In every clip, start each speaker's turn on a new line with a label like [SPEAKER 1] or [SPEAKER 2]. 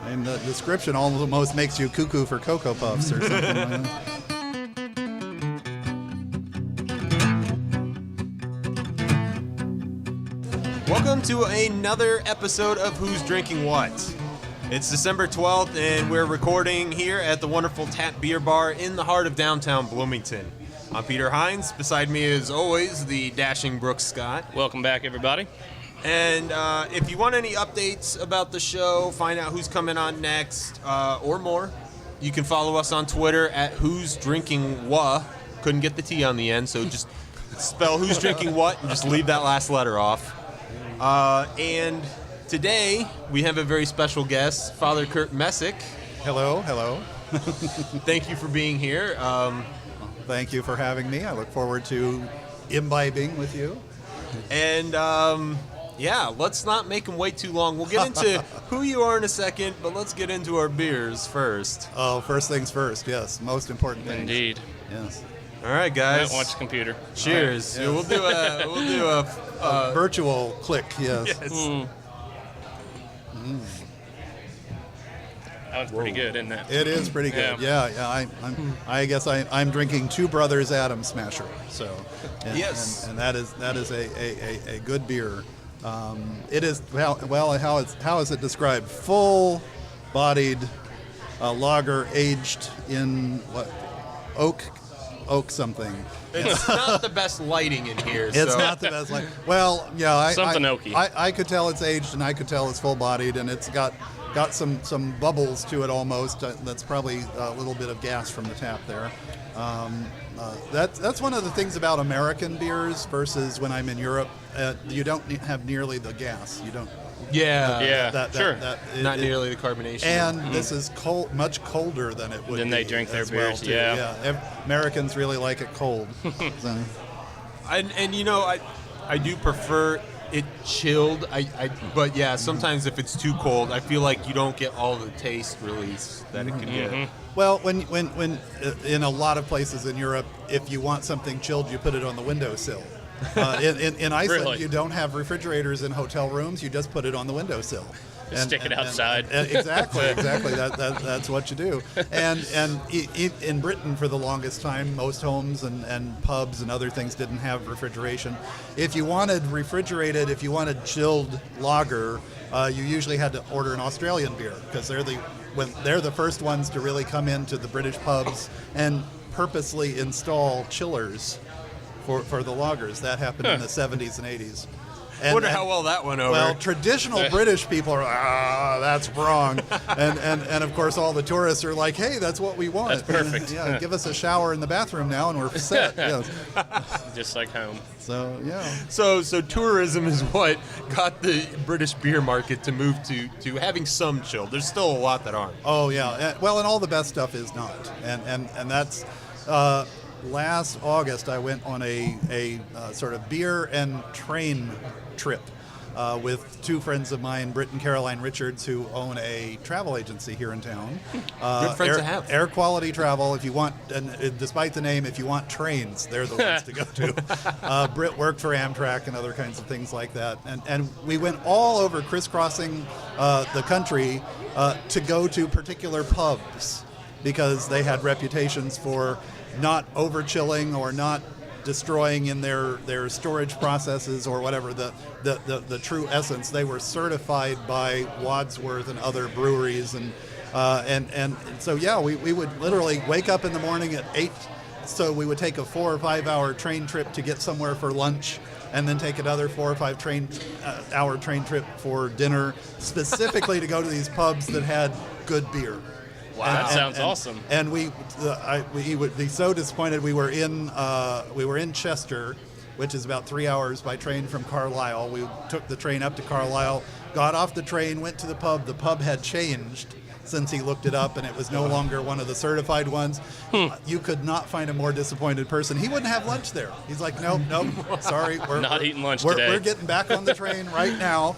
[SPEAKER 1] And the description almost makes you cuckoo for Cocoa Puffs or something like that.
[SPEAKER 2] Welcome to another episode of Who's Drinking What? It's December 12th, and we're recording here at the wonderful Tap Beer Bar in the heart of downtown Bloomington. I'm Peter Hines. Beside me, as always, the dashing Brooks Scott.
[SPEAKER 3] Welcome back, everybody.
[SPEAKER 2] And if you want any updates about the show, find out who's coming on next, or more, you can follow us on Twitter at Who's Drinking Wha. Couldn't get the T on the end, so just spell Who's Drinking What and just leave that last letter off. And today we have a very special guest, Father Kurt Messick.
[SPEAKER 1] Hello.
[SPEAKER 2] Thank you for being here.
[SPEAKER 1] Thank you for having me. I look forward to imbibing with you.
[SPEAKER 2] And yeah, let's not make them wait too long. We'll get into who you are in a second, but let's get into our beers first.
[SPEAKER 1] Oh, first things first. Yes, most important thing.
[SPEAKER 3] Indeed.
[SPEAKER 1] Yes.
[SPEAKER 2] All right, guys.
[SPEAKER 3] Don't watch the computer.
[SPEAKER 2] Cheers.
[SPEAKER 1] Right, yes.
[SPEAKER 2] We'll do a
[SPEAKER 1] virtual click. Yes.
[SPEAKER 2] Yes.
[SPEAKER 3] That was pretty good, isn't it?
[SPEAKER 1] It is pretty good. Yeah. I guess I'm drinking Two Brothers Adam Smasher. So.
[SPEAKER 2] Yes.
[SPEAKER 1] And that is a good beer. It is well. How is it described? Full-bodied lager aged in what? Oak something.
[SPEAKER 2] It's not the best lighting in here.
[SPEAKER 1] It's
[SPEAKER 2] so.
[SPEAKER 1] not the best lighting. Well, yeah,
[SPEAKER 3] Something oaky.
[SPEAKER 1] I could tell it's aged, and I could tell it's full-bodied, and it's got some bubbles to it almost. That's probably a little bit of gas from the tap there. That's one of the things about American beers versus when I'm in Europe. You don't have nearly the gas. You don't.
[SPEAKER 2] Yeah.
[SPEAKER 3] Sure.
[SPEAKER 2] Not nearly the carbonation.
[SPEAKER 1] And this is much colder than it would
[SPEAKER 3] Than
[SPEAKER 1] be.
[SPEAKER 3] they drink their
[SPEAKER 1] as well,
[SPEAKER 3] beers,
[SPEAKER 1] too.
[SPEAKER 3] yeah.
[SPEAKER 1] Americans really like it cold. So.
[SPEAKER 2] And you know, I do prefer it chilled. But yeah, sometimes if it's too cold, I feel like you don't get all the taste release that it can get.
[SPEAKER 1] Well, when in a lot of places in Europe, if you want something chilled, you put it on the windowsill. In Iceland,
[SPEAKER 3] Really?
[SPEAKER 1] You don't have refrigerators in hotel rooms. You just put it on the windowsill.
[SPEAKER 3] Stick it outside.
[SPEAKER 1] Exactly. That's what you do. And in Britain, for the longest time, most homes and pubs and other things didn't have refrigeration. If you wanted chilled lager, you usually had to order an Australian beer because they're the first ones to really come into the British pubs and purposely install chillers for the lagers. That happened in the 70s and 80s.
[SPEAKER 2] I wonder how well that went over.
[SPEAKER 1] Well, traditional British people are, that's wrong. and of course, all the tourists are like, hey, that's what we want.
[SPEAKER 3] That's perfect.
[SPEAKER 1] Yeah, give us a shower in the bathroom now and we're set. Yes.
[SPEAKER 3] Just like home.
[SPEAKER 1] So, yeah.
[SPEAKER 2] So tourism is what got the British beer market to move to having some chill. There's still a lot that aren't.
[SPEAKER 1] Oh, yeah. Well, and all the best stuff is not. And that's... last August, I went on a sort of beer and train trip with two friends of mine, Britt and Caroline Richards, who own a travel agency here in town.
[SPEAKER 2] Good friends to have.
[SPEAKER 1] Air Quality Travel. If you want, and despite the name, if you want trains, they're the ones to go to. Britt worked for Amtrak and other kinds of things like that. And we went all over, crisscrossing the country to go to particular pubs because they had reputations for not over-chilling or not destroying in their storage processes or whatever the true essence. They were certified by Wadsworth and other breweries, and so yeah, we would literally wake up in the morning at 8. So we would take a 4 or 5 hour train trip to get somewhere for lunch, and then take another 4 or 5 hour train trip for dinner, specifically to go to these pubs that had good beer.
[SPEAKER 3] Wow, that sounds awesome.
[SPEAKER 1] And we would be so disappointed. We were in Chester, which is about 3 hours by train from Carlisle. We took the train up to Carlisle, got off the train, went to the pub. The pub had changed since he looked it up, and it was no longer one of the certified ones. You could not find a more disappointed person. He wouldn't have lunch there. He's like, nope, sorry. We're
[SPEAKER 3] not eating lunch today.
[SPEAKER 1] We're getting back on the train right now.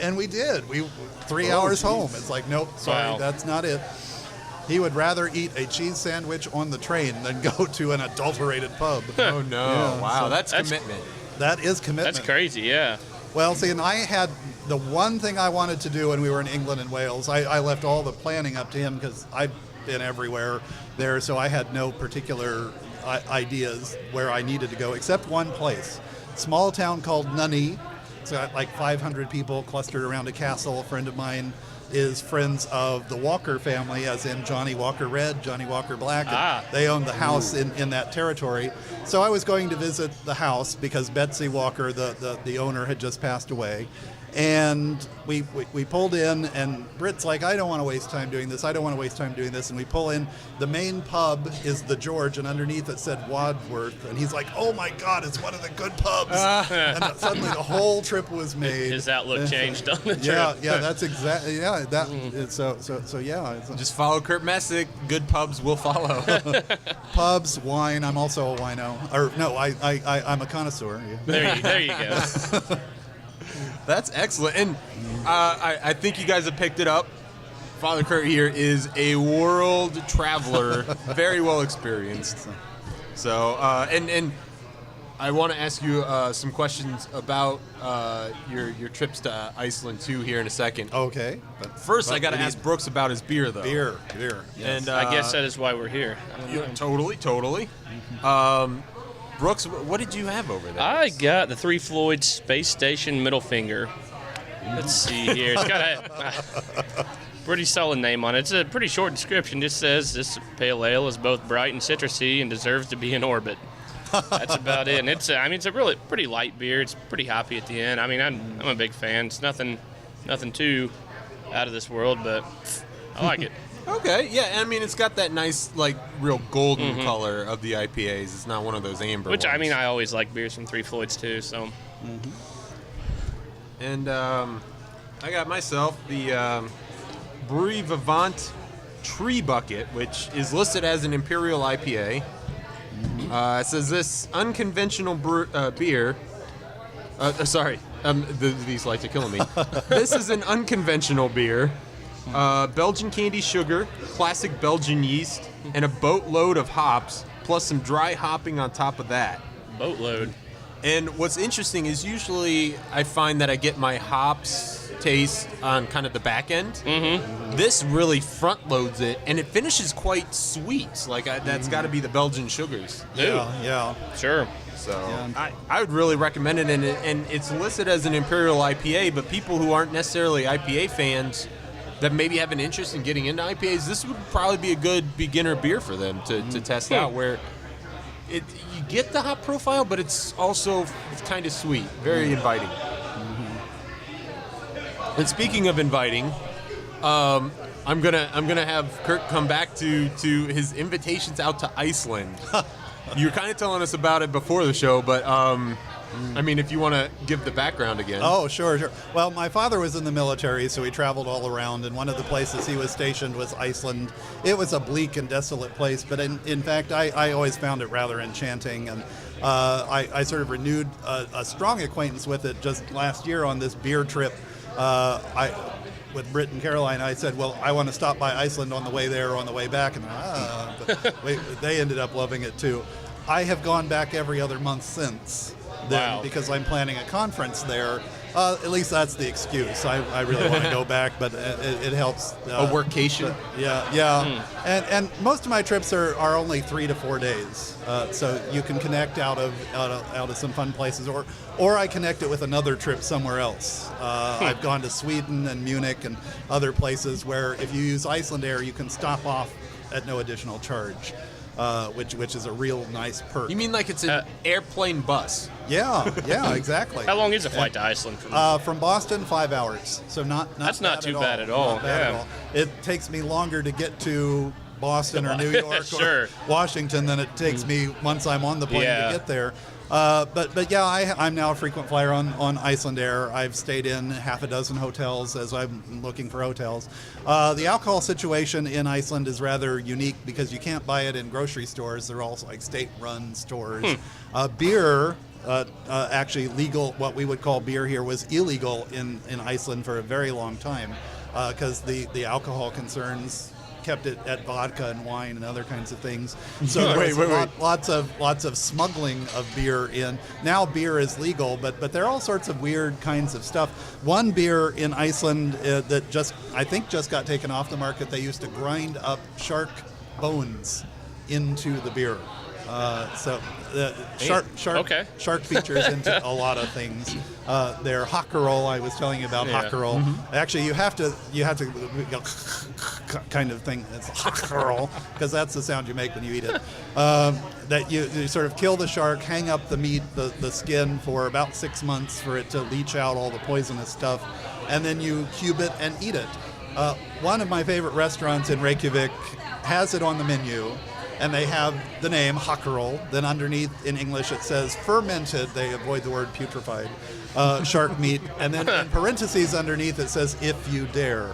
[SPEAKER 1] And we did. 3 hours home. It's like, nope, sorry, That's not it. He would rather eat a cheese sandwich on the train than go to an adulterated pub.
[SPEAKER 2] Oh, no.
[SPEAKER 1] Yeah,
[SPEAKER 2] wow,
[SPEAKER 1] so
[SPEAKER 2] that's commitment.
[SPEAKER 1] That is commitment.
[SPEAKER 3] That's crazy, yeah.
[SPEAKER 1] Well, see, and I had the one thing I wanted to do when we were in England and Wales. I left all the planning up to him because I've been everywhere there, so I had no particular ideas where I needed to go except one place. Small town called Nunney. It's got like 500 people clustered around a castle. A friend of mine is friends of the Walker family, as in Johnny Walker Red, Johnny Walker Black. And they own the house in that territory. So I was going to visit the house because Betsy Walker, the owner, had just passed away. And we pulled in, and Britt's like, I don't want to waste time doing this. I don't want to waste time doing this. And we pull in. The main pub is the George, and underneath it said Wadworth. And he's like, oh, my God, it's one of the good pubs. And suddenly the whole trip was made.
[SPEAKER 3] His outlook changed on the trip.
[SPEAKER 1] Yeah, that's exactly, yeah. So yeah.
[SPEAKER 2] Just follow Kurt Messick. Good pubs will follow.
[SPEAKER 1] Pubs, wine. I'm also a wino. Or, no, I'm a connoisseur. Yeah.
[SPEAKER 3] There you go.
[SPEAKER 2] That's excellent. And I think you guys have picked it up. Father Kurt here is a world traveler, very well experienced. So, and I want to ask you some questions about your trips to Iceland, too, here in a second.
[SPEAKER 1] Okay.
[SPEAKER 2] But first, I got to ask Brooks about his beer, though.
[SPEAKER 1] Beer. Yes.
[SPEAKER 2] And
[SPEAKER 3] I guess that is why we're here.
[SPEAKER 2] Totally. Brooks, what did you have over there?
[SPEAKER 3] I got the Three Floyds Space Station Middle Finger. Let's see here. It's got a pretty solid name on it. It's a pretty short description. It just says this pale ale is both bright and citrusy and deserves to be in orbit. That's about it. And it's a really pretty light beer. It's pretty hoppy at the end. I mean, I'm a big fan. It's nothing too out of this world, but I like it.
[SPEAKER 2] Okay, yeah, I mean, it's got that nice, like, real golden color of the IPAs. It's not one of those amber
[SPEAKER 3] Which,
[SPEAKER 2] ones.
[SPEAKER 3] I mean, I always like beers from Three Floyds, too, so.
[SPEAKER 2] And I got myself the Brewery Vivant Tree Bucket, which is listed as an Imperial IPA. It says this unconventional beer... these lights are killing me. This is an unconventional beer. Belgian candy sugar, classic Belgian yeast, and a boatload of hops, plus some dry hopping on top of that.
[SPEAKER 3] Boatload.
[SPEAKER 2] And what's interesting is usually I find that I get my hops taste on kind of the back end. Mm-hmm. This really front loads it, and it finishes quite sweet. Like that's got to be the Belgian sugars.
[SPEAKER 1] Yeah.
[SPEAKER 3] Sure.
[SPEAKER 2] So I would really recommend it, and it's listed as an Imperial IPA, but people who aren't necessarily IPA fans that maybe have an interest in getting into IPAs, this would probably be a good beginner beer for them to test out, where you get the hop profile, but it's also kind of sweet, very inviting. And speaking of inviting, I'm gonna have Kurt come back to his invitations out to Iceland. You were kind of telling us about it before the show, but I mean, if you want to give the background again.
[SPEAKER 1] Oh, sure. Well, my father was in the military, so he traveled all around, and one of the places he was stationed was Iceland. It was a bleak and desolate place, but in fact, I always found it rather enchanting, and I sort of renewed a strong acquaintance with it just last year on this beer trip. With Britt and Caroline, I said, well, I want to stop by Iceland on the way there or on the way back, and they ended up loving it too. I have gone back every other month since then because I'm planning a conference there. At least that's the excuse. I really want to go back, but it helps.
[SPEAKER 2] A workation?
[SPEAKER 1] Yeah. And most of my trips are only 3 to 4 days, so you can connect out of some fun places, or I connect it with another trip somewhere else. I've gone to Sweden and Munich and other places where if you use Iceland Air, you can stop off at no additional charge. Which is a real nice perk.
[SPEAKER 2] You mean like it's an airplane bus?
[SPEAKER 1] Yeah, exactly.
[SPEAKER 3] How long is a flight to Iceland from?
[SPEAKER 1] From Boston, 5 hours. So
[SPEAKER 3] that's not too bad at all.
[SPEAKER 1] Not bad at all. It takes me longer to get to Boston or New York
[SPEAKER 3] sure.
[SPEAKER 1] or Washington than it takes me once I'm on the plane to get there. But yeah, I'm now a frequent flyer on Iceland Air. I've stayed in half a dozen hotels as I'm looking for hotels. The alcohol situation in Iceland is rather unique because you can't buy it in grocery stores. They're all like state-run stores. Beer, actually legal, what we would call beer here, was illegal in Iceland for a very long time because the alcohol concerns kept it at vodka and wine and other kinds of things. So there was lots of smuggling of beer in. Now beer is legal, but there are all sorts of weird kinds of stuff. One beer in Iceland that I think just got taken off the market. They used to grind up shark bones into the beer. So the shark features into a lot of things. Their hockerel, I was telling you about hockerel. Mm-hmm. Actually, you have to go kind of thing. It's hockerel because that's the sound you make when you eat it. That you sort of kill the shark, hang up the meat, the skin for about 6 months for it to leach out all the poisonous stuff, and then you cube it and eat it. One of my favorite restaurants in Reykjavik has it on the menu. And they have the name hockerel. Then underneath in English it says fermented. They avoid the word putrefied shark meat. And then in parentheses underneath it says if you dare.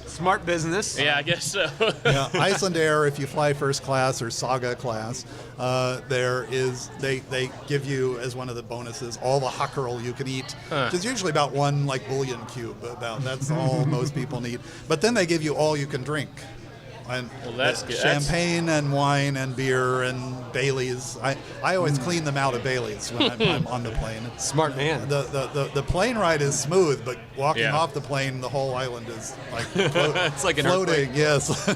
[SPEAKER 2] Smart business.
[SPEAKER 3] Yeah, I guess so.
[SPEAKER 1] Yeah, Iceland Air, if you fly first class or Saga class, they give you as one of the bonuses all the hockerel you can eat, which is usually about one like bouillon cube. That's all most people need. But then they give you all you can drink. And
[SPEAKER 3] that's good.
[SPEAKER 1] Champagne and wine and beer and Baileys. I always clean them out of Baileys when I'm on the plane.
[SPEAKER 2] Smart man.
[SPEAKER 1] The plane ride is smooth, but walking off the plane, the whole island is like
[SPEAKER 2] it's like an
[SPEAKER 1] floating.
[SPEAKER 2] earthquake.
[SPEAKER 1] Yes.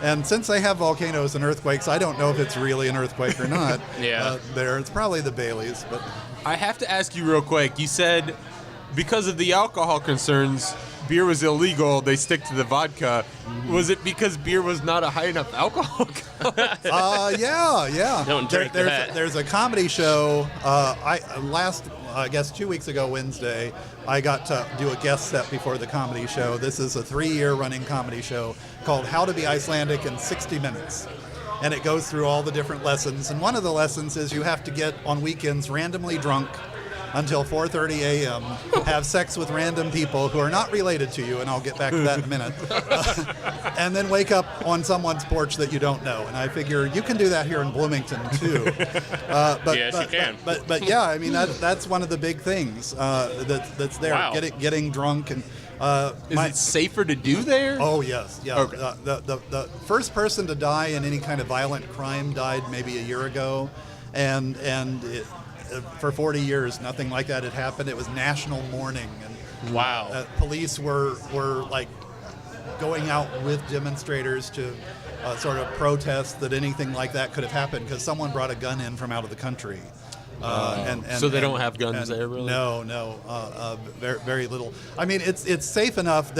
[SPEAKER 1] And since they have volcanoes and earthquakes, I don't know if it's really an earthquake or not. It's probably the Baileys. But
[SPEAKER 2] I have to ask you real quick. You said because of the alcohol concerns, beer was illegal, they stick to the vodka. Was it because beer was not a high enough alcohol?
[SPEAKER 1] Yeah.
[SPEAKER 3] Don't drink that.
[SPEAKER 1] There's a comedy show. I guess 2 weeks ago, Wednesday, I got to do a guest set before the comedy show. This is a 3-year running comedy show called How to Be Icelandic in 60 Minutes. And it goes through all the different lessons. And one of the lessons is you have to get on weekends randomly drunk until 4:30 a.m., have sex with random people who are not related to you, and I'll get back to that in a minute, and then wake up on someone's porch that you don't know. And I figure you can do that here in Bloomington, too.
[SPEAKER 3] Yes, you can.
[SPEAKER 1] But yeah, I mean, that's one of the big things that's there,
[SPEAKER 3] Wow.
[SPEAKER 1] getting drunk. And
[SPEAKER 2] Is it safer to do there?
[SPEAKER 1] Oh, yes. Yeah.
[SPEAKER 2] Okay.
[SPEAKER 1] The first person to die in any kind of violent crime died maybe a year ago, and for 40 years, nothing like that had happened. It was national mourning, and
[SPEAKER 3] Wow.
[SPEAKER 1] Police were like going out with demonstrators to sort of protest that anything like that could have happened because someone brought a gun in from out of the country.
[SPEAKER 2] So they don't have guns there, really?
[SPEAKER 1] No, very, very little. I mean, it's safe enough.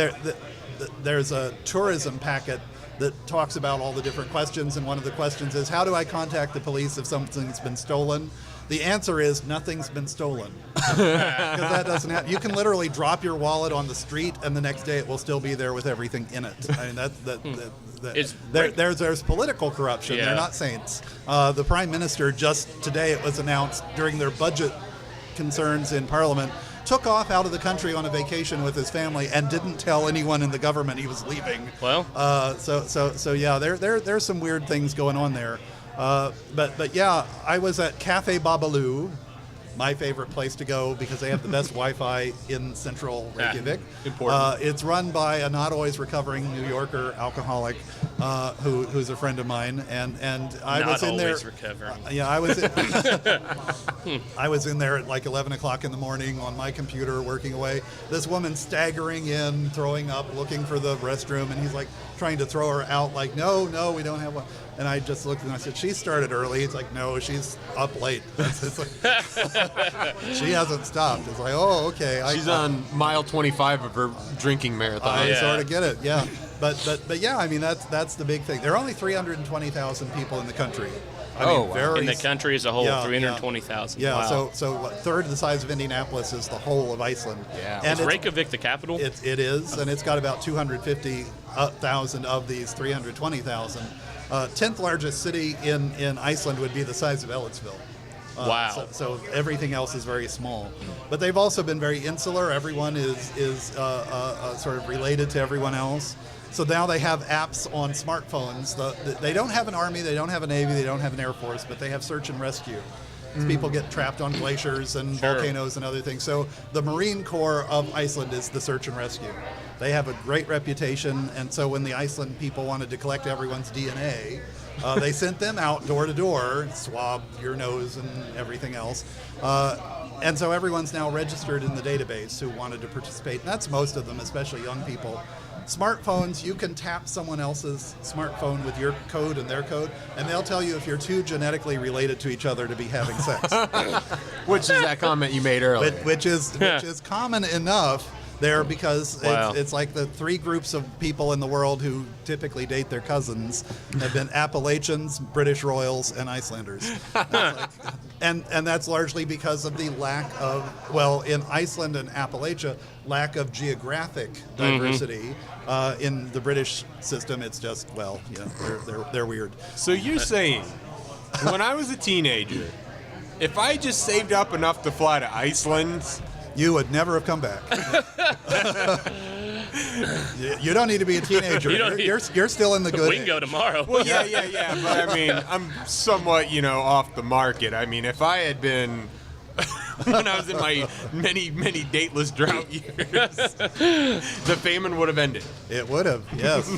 [SPEAKER 1] There's a tourism packet that talks about all the different questions, and one of the questions is, how do I contact the police if something's been stolen? The answer is nothing's been stolen. Because that doesn't happen. You can literally drop your wallet on the street, and the next day it will still be there with everything in it. I mean, there's political corruption.
[SPEAKER 3] Yeah.
[SPEAKER 1] They're not saints. The Prime Minister just today, it was announced during their budget concerns in Parliament, took off out of the country on a vacation with his family and didn't tell anyone in the government he was leaving.
[SPEAKER 3] Well,
[SPEAKER 1] so yeah, there's some weird things going on there. But yeah, I was at Cafe Babalu, my favorite place to go because they have the best Wi-Fi in central Reykjavik.
[SPEAKER 2] Important.
[SPEAKER 1] It's run by a not always recovering New Yorker alcoholic who's a friend of mine, and I
[SPEAKER 3] not
[SPEAKER 1] was in there.
[SPEAKER 3] always recovering.
[SPEAKER 1] Yeah, I was in there at like 11 o'clock in the morning on my computer working away. This woman staggering in, throwing up, looking for the restroom, and he's like trying to throw her out, like, no, we don't have one. And I just looked and I said, she started early. It's like, no, she's up late. It's like, she hasn't stopped. It's like, oh, okay.
[SPEAKER 2] She's on mile 25 of her drinking marathon.
[SPEAKER 1] I sort of get it, yeah. But yeah, I mean, that's the big thing. There are only 320,000 people in the country. I mean, very
[SPEAKER 3] in the country as a whole,
[SPEAKER 1] yeah,
[SPEAKER 3] 320,000.
[SPEAKER 1] Yeah,
[SPEAKER 3] Wow.
[SPEAKER 1] so what, third the size of Indianapolis is the whole of Iceland.
[SPEAKER 2] Yeah.
[SPEAKER 1] And
[SPEAKER 3] Is Reykjavik the capital?
[SPEAKER 1] It is, and it's got about 250,000 of these 320,000. 10th largest city in Iceland would be the size of Ellettsville.
[SPEAKER 3] Wow.
[SPEAKER 1] So everything else is very small. But they've also been very insular. Everyone is sort of related to everyone else. So now they have apps on smartphones. They don't have an army, they don't have a navy, they don't have an air force, but they have search and rescue. People get trapped on glaciers and volcanoes and other things. So the Marine Corps of Iceland is the search and rescue. They have a great reputation, and so when the Iceland people wanted to collect everyone's DNA, they sent them out door to door, swab your nose and everything else. And so everyone's now registered in the database who wanted to participate. And that's most of them, especially young people. Smartphones, you can tap someone else's smartphone with your code and their code, and they'll tell you if you're too genetically related to each other to be having sex.
[SPEAKER 2] Which is that comment you made earlier.
[SPEAKER 1] Which is common enough there because
[SPEAKER 3] Wow.
[SPEAKER 1] it's like the three groups of people in the world who typically date their cousins have been Appalachians, British Royals, and Icelanders. And that's largely because of the lack of, well, in Iceland and Appalachia, lack of geographic diversity. In the British system, it's just, well, you know, they're weird.
[SPEAKER 2] So you're saying, when I was a teenager, if I just saved up enough to fly to Iceland,
[SPEAKER 1] You would never have come back. You don't need to be a teenager.
[SPEAKER 3] You don't need-
[SPEAKER 1] You're still in the good
[SPEAKER 3] We can go
[SPEAKER 1] age.
[SPEAKER 3] tomorrow.
[SPEAKER 2] well, yeah, but I mean, I'm somewhat, off the market. I mean, if I had been, when I was in my many dateless drought years, the famine would have ended.
[SPEAKER 1] It would have, yes.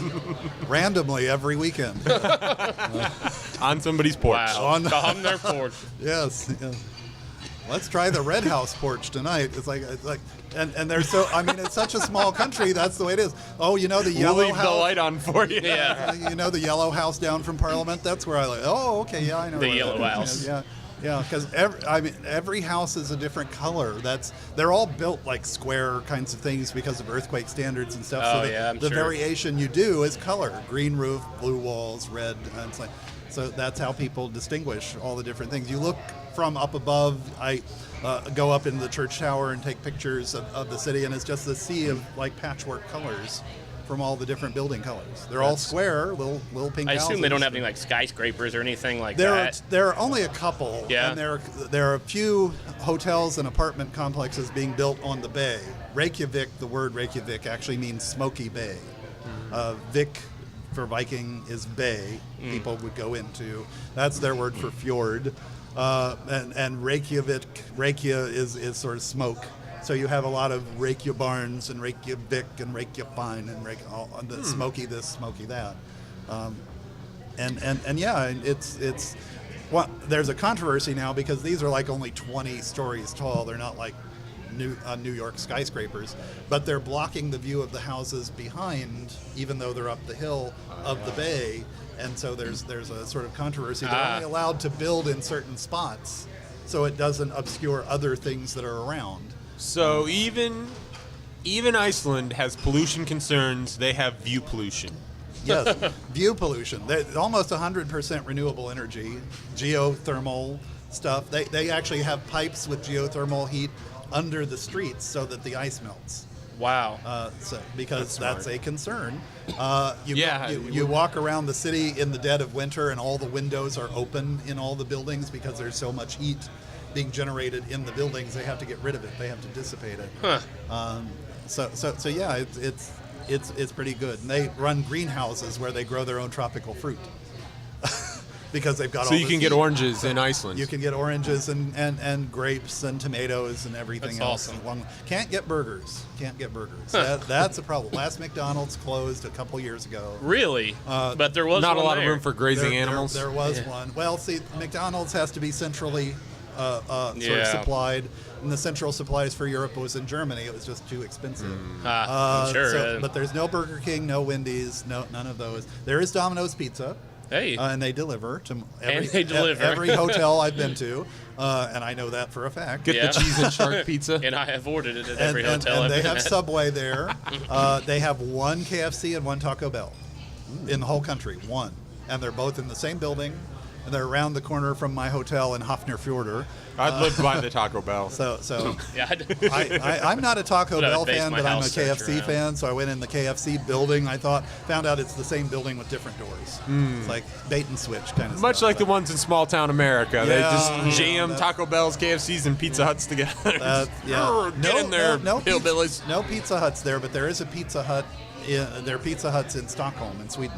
[SPEAKER 1] Randomly every weekend.
[SPEAKER 2] On somebody's porch.
[SPEAKER 3] Wow.
[SPEAKER 1] On-
[SPEAKER 3] On their porch.
[SPEAKER 1] Yes. Let's try the Red House porch tonight. It's like, and they're so. I mean, it's such a small country. That's the way it is. Oh, the
[SPEAKER 2] We'll
[SPEAKER 1] yellow
[SPEAKER 2] leave
[SPEAKER 1] house.
[SPEAKER 2] the light on for you.
[SPEAKER 3] Yeah.
[SPEAKER 1] The yellow house down from Parliament. That's where I live. Oh, okay, yeah, I know.
[SPEAKER 3] The
[SPEAKER 1] where
[SPEAKER 3] yellow
[SPEAKER 1] that is.
[SPEAKER 3] house.
[SPEAKER 1] Yeah, because every house is a different color. They're all built like square kinds of things because of earthquake standards and stuff.
[SPEAKER 3] Oh,
[SPEAKER 1] so
[SPEAKER 3] yeah, I'm
[SPEAKER 1] the
[SPEAKER 3] sure.
[SPEAKER 1] variation you do is color: green roof, blue walls, red. And it's like, so that's how people distinguish all the different things. You look from up above. I go up into the church tower and take pictures of the city, and it's just a sea of like patchwork colors from all the different building colors. They're all square, little pink
[SPEAKER 3] I
[SPEAKER 1] houses.
[SPEAKER 3] assume they don't have any like skyscrapers or anything like
[SPEAKER 1] There
[SPEAKER 3] that.
[SPEAKER 1] are only a couple,
[SPEAKER 3] Yeah.
[SPEAKER 1] and there are a few hotels and apartment complexes being built on the bay. Reykjavik, the word Reykjavik actually means smoky bay. Vik for Viking is bay. People would go into. That's their word for fjord. And Reykjavik is sort of smoke. So you have a lot of Reykja barns and Reykjavik and Reykjafine and the smoky this, smoky that. And yeah, it's well, there's a controversy now because these are like only 20 stories tall. They're not like New York skyscrapers, but they're blocking the view of the houses behind, even though they're up the hill of the bay. And so there's a sort of controversy. They're only allowed to build in certain spots, so it doesn't obscure other things that are around.
[SPEAKER 2] So even Iceland has pollution concerns. They have view pollution.
[SPEAKER 1] Yes, view pollution. They're almost 100% renewable energy, geothermal stuff. They actually have pipes with geothermal heat under the streets so that the ice melts.
[SPEAKER 3] Wow.
[SPEAKER 1] Because that's a concern. You
[SPEAKER 2] Yeah.
[SPEAKER 1] walk around the city in the dead of winter and all the windows are open in all the buildings because there's so much heat being generated in the buildings. They have to get rid of it. They have to dissipate it.
[SPEAKER 3] Huh.
[SPEAKER 1] So yeah, it's pretty good. And they run greenhouses where they grow their own tropical fruit. Because they've got
[SPEAKER 2] So
[SPEAKER 1] all
[SPEAKER 2] you
[SPEAKER 1] this
[SPEAKER 2] can get
[SPEAKER 1] heat.
[SPEAKER 2] oranges in Iceland.
[SPEAKER 1] You can get oranges and grapes and tomatoes and everything
[SPEAKER 3] That's
[SPEAKER 1] else.
[SPEAKER 3] awesome.
[SPEAKER 1] Can't get burgers. That's a problem. Last McDonald's closed a couple years ago.
[SPEAKER 3] Really? But there was
[SPEAKER 2] Not a
[SPEAKER 3] one
[SPEAKER 2] lot of
[SPEAKER 3] there.
[SPEAKER 2] room for grazing animals.
[SPEAKER 1] There was one. Well, see, McDonald's has to be centrally sort of
[SPEAKER 3] Yeah.
[SPEAKER 1] supplied, and the central supplies for Europe was in Germany. It was just too expensive.
[SPEAKER 3] I'm sure.
[SPEAKER 1] But there's no Burger King, no Wendy's, none of those. There is Domino's Pizza.
[SPEAKER 3] Hey.
[SPEAKER 1] And they deliver to
[SPEAKER 3] they
[SPEAKER 1] every hotel I've been to, and I know that for a fact.
[SPEAKER 2] Get
[SPEAKER 3] Yeah.
[SPEAKER 2] the cheese and shark pizza.
[SPEAKER 3] And I have ordered it at
[SPEAKER 1] and,
[SPEAKER 3] every
[SPEAKER 1] and-
[SPEAKER 3] hotel
[SPEAKER 1] and
[SPEAKER 3] I've
[SPEAKER 1] they
[SPEAKER 3] been
[SPEAKER 1] have
[SPEAKER 3] at.
[SPEAKER 1] Subway there. They have one KFC and one Taco Bell in the whole country. One, and they're both in the same building, and they're around the corner from my hotel in Hafnarfjordur.
[SPEAKER 2] I'd live by the Taco Bell.
[SPEAKER 1] So
[SPEAKER 3] Yeah,
[SPEAKER 1] I'm not a Taco
[SPEAKER 3] But I
[SPEAKER 1] Bell
[SPEAKER 3] based
[SPEAKER 1] fan,
[SPEAKER 3] my
[SPEAKER 1] but I'm a
[SPEAKER 3] house search
[SPEAKER 1] KFC
[SPEAKER 3] around.
[SPEAKER 1] fan. So I went in the KFC building. Found out it's the same building with different doors. It's like bait and switch kind of
[SPEAKER 2] Much
[SPEAKER 1] stuff.
[SPEAKER 2] like the ones in small town America. They
[SPEAKER 1] Yeah,
[SPEAKER 2] just jam
[SPEAKER 1] yeah,
[SPEAKER 2] Taco Bells, KFCs, and Pizza Huts together.
[SPEAKER 1] Yeah.
[SPEAKER 2] Get in there, hillbillies.
[SPEAKER 1] No Pizza Huts there, but there is a Pizza Hut. There are Pizza Huts in Stockholm, in Sweden.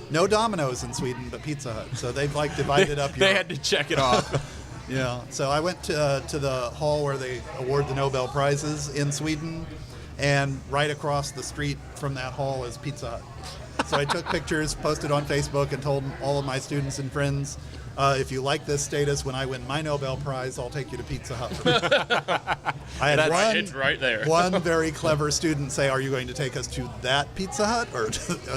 [SPEAKER 1] No Domino's in Sweden, but Pizza Hut. So they've like divided up.
[SPEAKER 2] They
[SPEAKER 1] Europe.
[SPEAKER 2] had to check it off.
[SPEAKER 1] Yeah. So I went to the hall where they award the Nobel Prizes in Sweden, and right across the street from that hall is Pizza Hut. So I took pictures, posted on Facebook, and told all of my students and friends, if you like this status, when I win my Nobel Prize, I'll take you to Pizza Hut. I had
[SPEAKER 3] It's right there.
[SPEAKER 1] one very clever student say, are you going to take us to that Pizza Hut? Or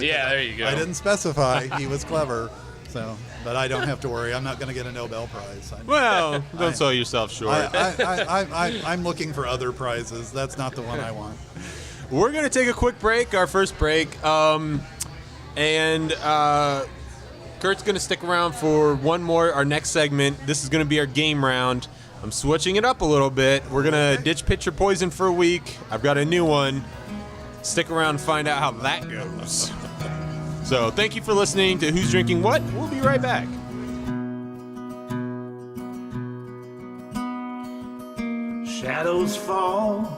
[SPEAKER 3] Yeah, there you go.
[SPEAKER 1] I didn't specify. He was clever. So, but I don't have to worry. I'm not going to get a Nobel Prize.
[SPEAKER 2] Well, don't sell yourself short.
[SPEAKER 1] I'm looking for other prizes. That's not the one I want.
[SPEAKER 2] We're going to take a quick break, our first break. And Kurt's going to stick around for one more, our next segment. This is going to be our game round. I'm switching it up a little bit. We're going to ditch Pitch or Poison for a week. I've got a new one. Stick around and find out how that goes. So thank you for listening to Who's Drinking What. We'll be right back.
[SPEAKER 4] Shadows fall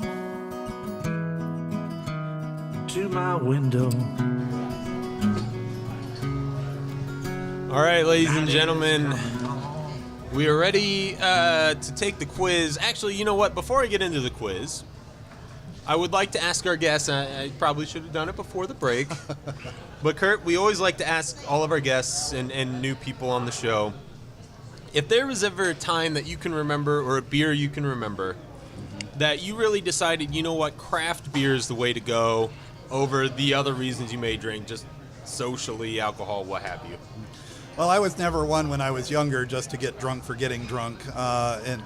[SPEAKER 4] to my window.
[SPEAKER 2] All right, ladies and gentlemen, we are ready to take the quiz. Actually, you know what? Before I get into the quiz, I would like to ask our guests, I probably should have done it before the break, but Kurt, we always like to ask all of our guests and new people on the show, if there was ever a time that you can remember, or a beer you can remember, that you really decided, you know what, craft beer is the way to go over the other reasons you may drink, just socially, alcohol, what have you.
[SPEAKER 1] Well, I was never one when I was younger just to get drunk for getting drunk, and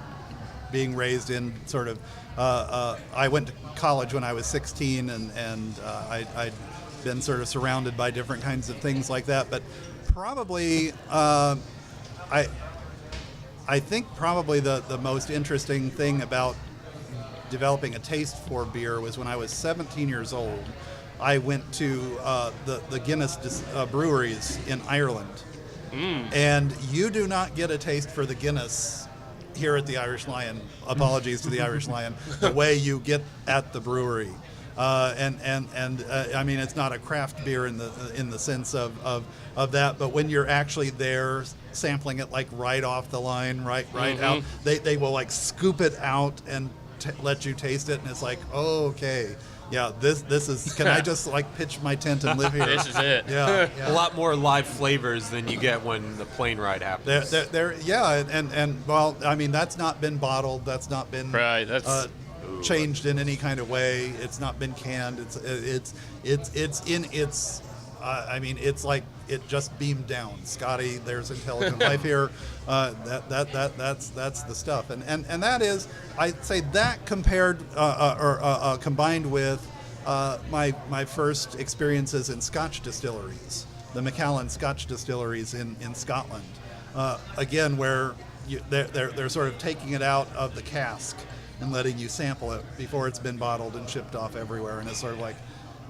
[SPEAKER 1] being raised in sort of, I went to college when I was 16, and I'd been sort of surrounded by different kinds of things like that. But probably, I think probably the most interesting thing about developing a taste for beer was when I was 17 years old. I went to the Guinness breweries in Ireland. And you do not get a taste for the Guinness here at the Irish Lion, apologies to the Irish Lion, the way you get at the brewery. I mean, it's not a craft beer in the sense of that, but when you're actually there sampling it like right off the line, right out, they will like scoop it out and let you taste it, and it's like, oh, okay. Yeah, this is. Can I just like pitch my tent and live here?
[SPEAKER 3] This is it.
[SPEAKER 1] Yeah.
[SPEAKER 2] A lot more live flavors than you get when the plane ride happens.
[SPEAKER 1] And well, I mean, that's not been bottled. That's not been
[SPEAKER 3] Right, that's-
[SPEAKER 1] changed in any kind of way. It's not been canned. It's in its. I mean, it's like it just beamed down. Scotty, there's intelligent life here. That's the stuff. And that is, I'd say that compared or combined with my first experiences in Scotch distilleries, the Macallan Scotch distilleries in Scotland. Again, where they're sort of taking it out of the cask and letting you sample it before it's been bottled and shipped off everywhere. And it's sort of like,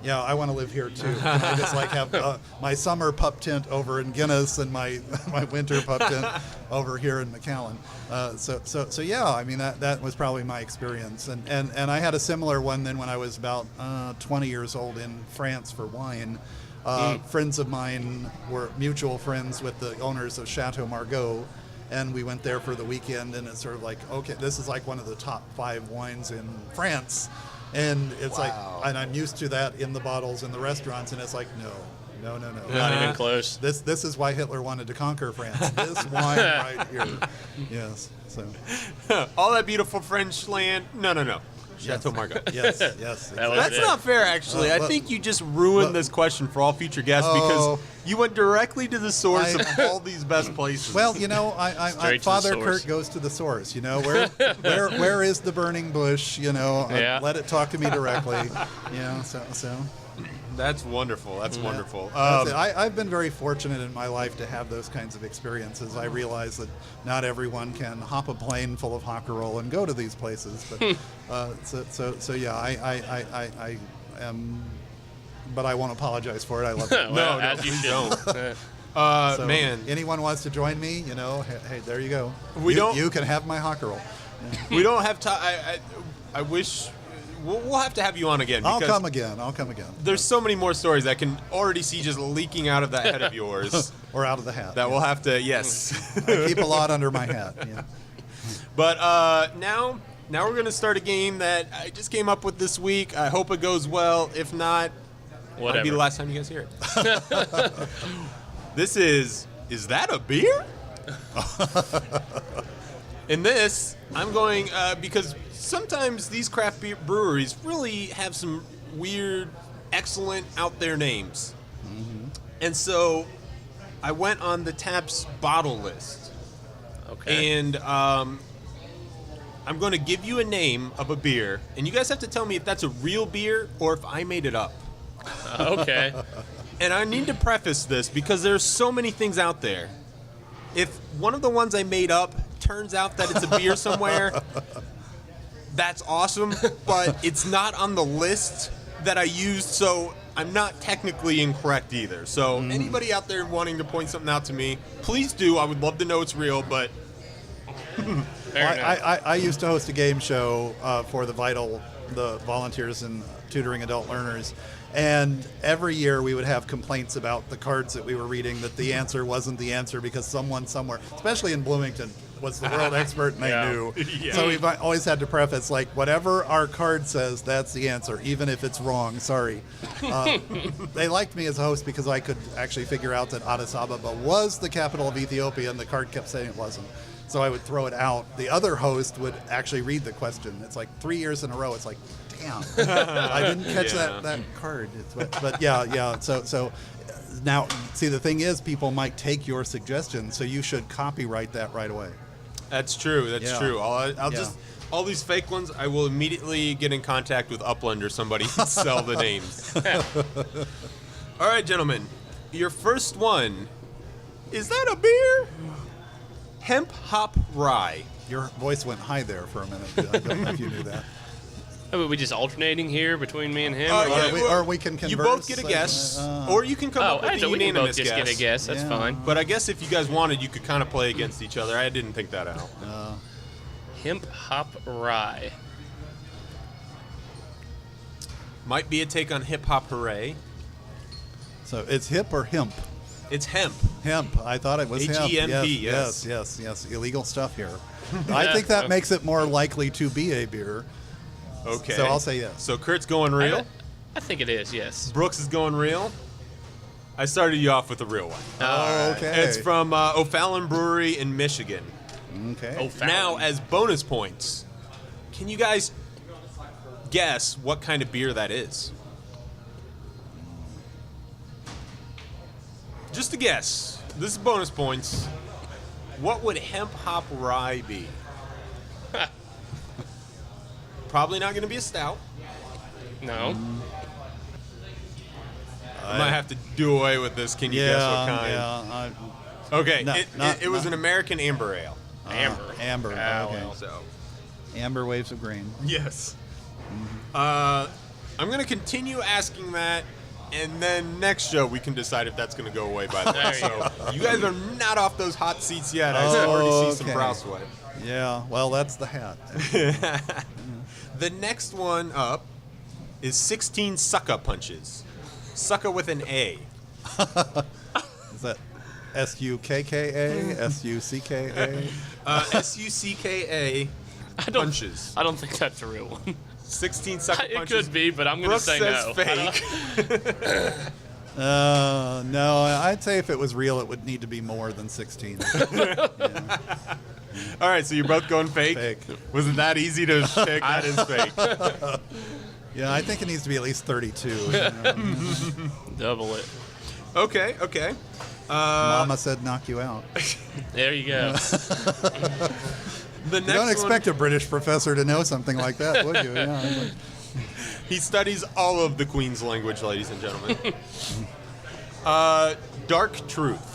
[SPEAKER 1] yeah, I want to live here too. Can I just like have my summer pup tent over in Guinness and my winter pup tent over here in Macallan. So yeah, I mean that was probably my experience. And I had a similar one then when I was about 20 years old in France for wine. Friends of mine were mutual friends with the owners of Chateau Margaux, and we went there for the weekend, and it's sort of like, okay, this is like one of the top 5 wines in France. And it's like, and I'm used to that in the bottles in the restaurants, and it's like, no.
[SPEAKER 3] Not even close.
[SPEAKER 1] This is why Hitler wanted to conquer France. This wine right here. Yes. So.
[SPEAKER 2] All that beautiful French land. No. Chateau Margaux.
[SPEAKER 1] Yes. Exactly.
[SPEAKER 2] That's not fair, actually. I think you just ruined this question for all future guests because you went directly to the source of all these best places.
[SPEAKER 1] Well, you know, I Father Kurt goes to the source. You know, where is the burning bush? You know, let it talk to me directly. You know, so.
[SPEAKER 2] That's wonderful. That's wonderful.
[SPEAKER 1] I've been very fortunate in my life to have those kinds of experiences. I realize that not everyone can hop a plane full of Hockerol and go to these places, but so yeah, I am. But I won't apologize for it. I love it.
[SPEAKER 3] Well, as you don't.
[SPEAKER 1] So
[SPEAKER 2] man,
[SPEAKER 1] anyone wants to join me? You know, hey, there you go. You can have my Hockerol. Yeah.
[SPEAKER 2] We don't have time. I wish. We'll have to have you on again.
[SPEAKER 1] I'll come again.
[SPEAKER 2] There's so many more stories I can already see just leaking out of that head of yours.
[SPEAKER 1] Or out of the hat.
[SPEAKER 2] That we'll have to, yes.
[SPEAKER 1] I keep a lot under my hat. Yeah.
[SPEAKER 2] But now Now we're going to start a game that I just came up with this week. I hope it goes well. If not,
[SPEAKER 3] Whatever.
[SPEAKER 2] might be the last time you guys hear it. This is that a beer? In this, I'm going, because sometimes these craft beer breweries really have some weird, excellent, out there names. Mm-hmm. And so I went on the Taps bottle list.
[SPEAKER 3] Okay.
[SPEAKER 2] And I'm going to give you a name of a beer, and you guys have to tell me if that's a real beer or if I made it up.
[SPEAKER 3] Okay.
[SPEAKER 2] And I need to preface this because there's so many things out there. If one of the ones I made up turns out that it's a beer somewhere, that's awesome, but it's not on the list that I used, so I'm not technically incorrect either. So anybody out there wanting to point something out to me, please do. I would love to know it's real, but...
[SPEAKER 1] I used to host a game show for the volunteers and tutoring adult learners, and every year we would have complaints about the cards that we were reading that the answer wasn't the answer because someone somewhere, especially in Bloomington, was the world expert and they knew.
[SPEAKER 2] Yeah.
[SPEAKER 1] So we've always had to preface, like, whatever our card says, that's the answer, even if it's wrong. Sorry. They liked me as a host because I could actually figure out that Addis Ababa was the capital of Ethiopia, and the card kept saying it wasn't. So I would throw it out. The other host would actually read the question. It's like 3 years in a row. It's like, damn, I didn't catch that card. But yeah. So now, see, the thing is, people might take your suggestion, so you should copyright that right away.
[SPEAKER 2] That's true. That's true. I'll
[SPEAKER 1] Yeah.
[SPEAKER 2] just all these fake ones. I will immediately get in contact with Upland or somebody and sell the names. All right, gentlemen. Your first one. Is that a beer? Hemp hop rye.
[SPEAKER 1] Your voice went high there for a minute. I don't know if you knew that.
[SPEAKER 3] Are we just alternating here between me and him?
[SPEAKER 2] Yeah,
[SPEAKER 1] Or we can converse.
[SPEAKER 2] You both get a guess, or you can come up with a
[SPEAKER 3] we can both
[SPEAKER 2] unanimous
[SPEAKER 3] just
[SPEAKER 2] guess.
[SPEAKER 3] get a guess. That's
[SPEAKER 1] Yeah.
[SPEAKER 3] fine.
[SPEAKER 2] But I guess if you guys wanted, you could kind of play against each other. I didn't think that out.
[SPEAKER 3] Hemp hop rye.
[SPEAKER 2] Might be a take on hip hop hooray.
[SPEAKER 1] So it's hip or hemp?
[SPEAKER 2] It's hemp.
[SPEAKER 1] Hemp. I thought it was hemp.
[SPEAKER 2] H-E-M-P,
[SPEAKER 1] Yes. Illegal stuff here. I think that makes it more likely to be a beer.
[SPEAKER 2] Okay.
[SPEAKER 1] So I'll say yes.
[SPEAKER 2] So Kurt's going real.
[SPEAKER 3] I think it is, yes.
[SPEAKER 2] Brooks is going real. I started you off with a real one.
[SPEAKER 1] Oh, okay.
[SPEAKER 2] It's from O'Fallon Brewery in Michigan.
[SPEAKER 1] Okay.
[SPEAKER 3] O'Fallon.
[SPEAKER 2] Now, as bonus points, can you guys guess what kind of beer that is? Just a guess. This is bonus points. What would hemp hop rye be? Probably not going to be a stout.
[SPEAKER 3] No.
[SPEAKER 2] I might have to do away with this. Can you guess what kind?
[SPEAKER 1] Yeah.
[SPEAKER 2] Okay,
[SPEAKER 1] No,
[SPEAKER 2] it was an American amber ale.
[SPEAKER 3] Amber.
[SPEAKER 1] Amber.
[SPEAKER 3] Oh,
[SPEAKER 1] Okay.
[SPEAKER 3] well.
[SPEAKER 2] So,
[SPEAKER 1] Amber waves of grain.
[SPEAKER 2] yes. I'm going to continue asking that, and then next show we can decide if that's going to go away by then.
[SPEAKER 3] There you
[SPEAKER 2] So you guys are not off those hot seats yet. I
[SPEAKER 1] Oh,
[SPEAKER 2] already see some
[SPEAKER 1] okay.
[SPEAKER 2] brow sweat.
[SPEAKER 1] Yeah. Well, that's the hat.
[SPEAKER 2] The next one up is 16 sucka punches. Sucka with an A.
[SPEAKER 1] Is that S-U-K-K-A? S-U-C-K-A?
[SPEAKER 2] S-U-C-K-A punches.
[SPEAKER 3] I don't think that's a real one.
[SPEAKER 2] 16 sucker
[SPEAKER 3] It
[SPEAKER 2] punches.
[SPEAKER 3] could be, but I'm going to
[SPEAKER 2] Brooks
[SPEAKER 3] say
[SPEAKER 2] says
[SPEAKER 3] no.
[SPEAKER 2] fake.
[SPEAKER 1] No, I'd say if it was real, it would need to be more than 16.
[SPEAKER 2] All right, so you're both going fake?
[SPEAKER 1] Fake.
[SPEAKER 2] Was it that easy to pick? That is fake.
[SPEAKER 1] Yeah, I think it needs to be at least 32. You know?
[SPEAKER 3] Double it.
[SPEAKER 2] Okay.
[SPEAKER 1] Mama said knock you out.
[SPEAKER 3] There you go.
[SPEAKER 2] The
[SPEAKER 1] You
[SPEAKER 2] next
[SPEAKER 1] don't expect
[SPEAKER 2] one,
[SPEAKER 1] a British professor to know something like that, would you? Yeah, it's like-
[SPEAKER 2] he studies all of the Queen's language, ladies and gentlemen. Dark Truth.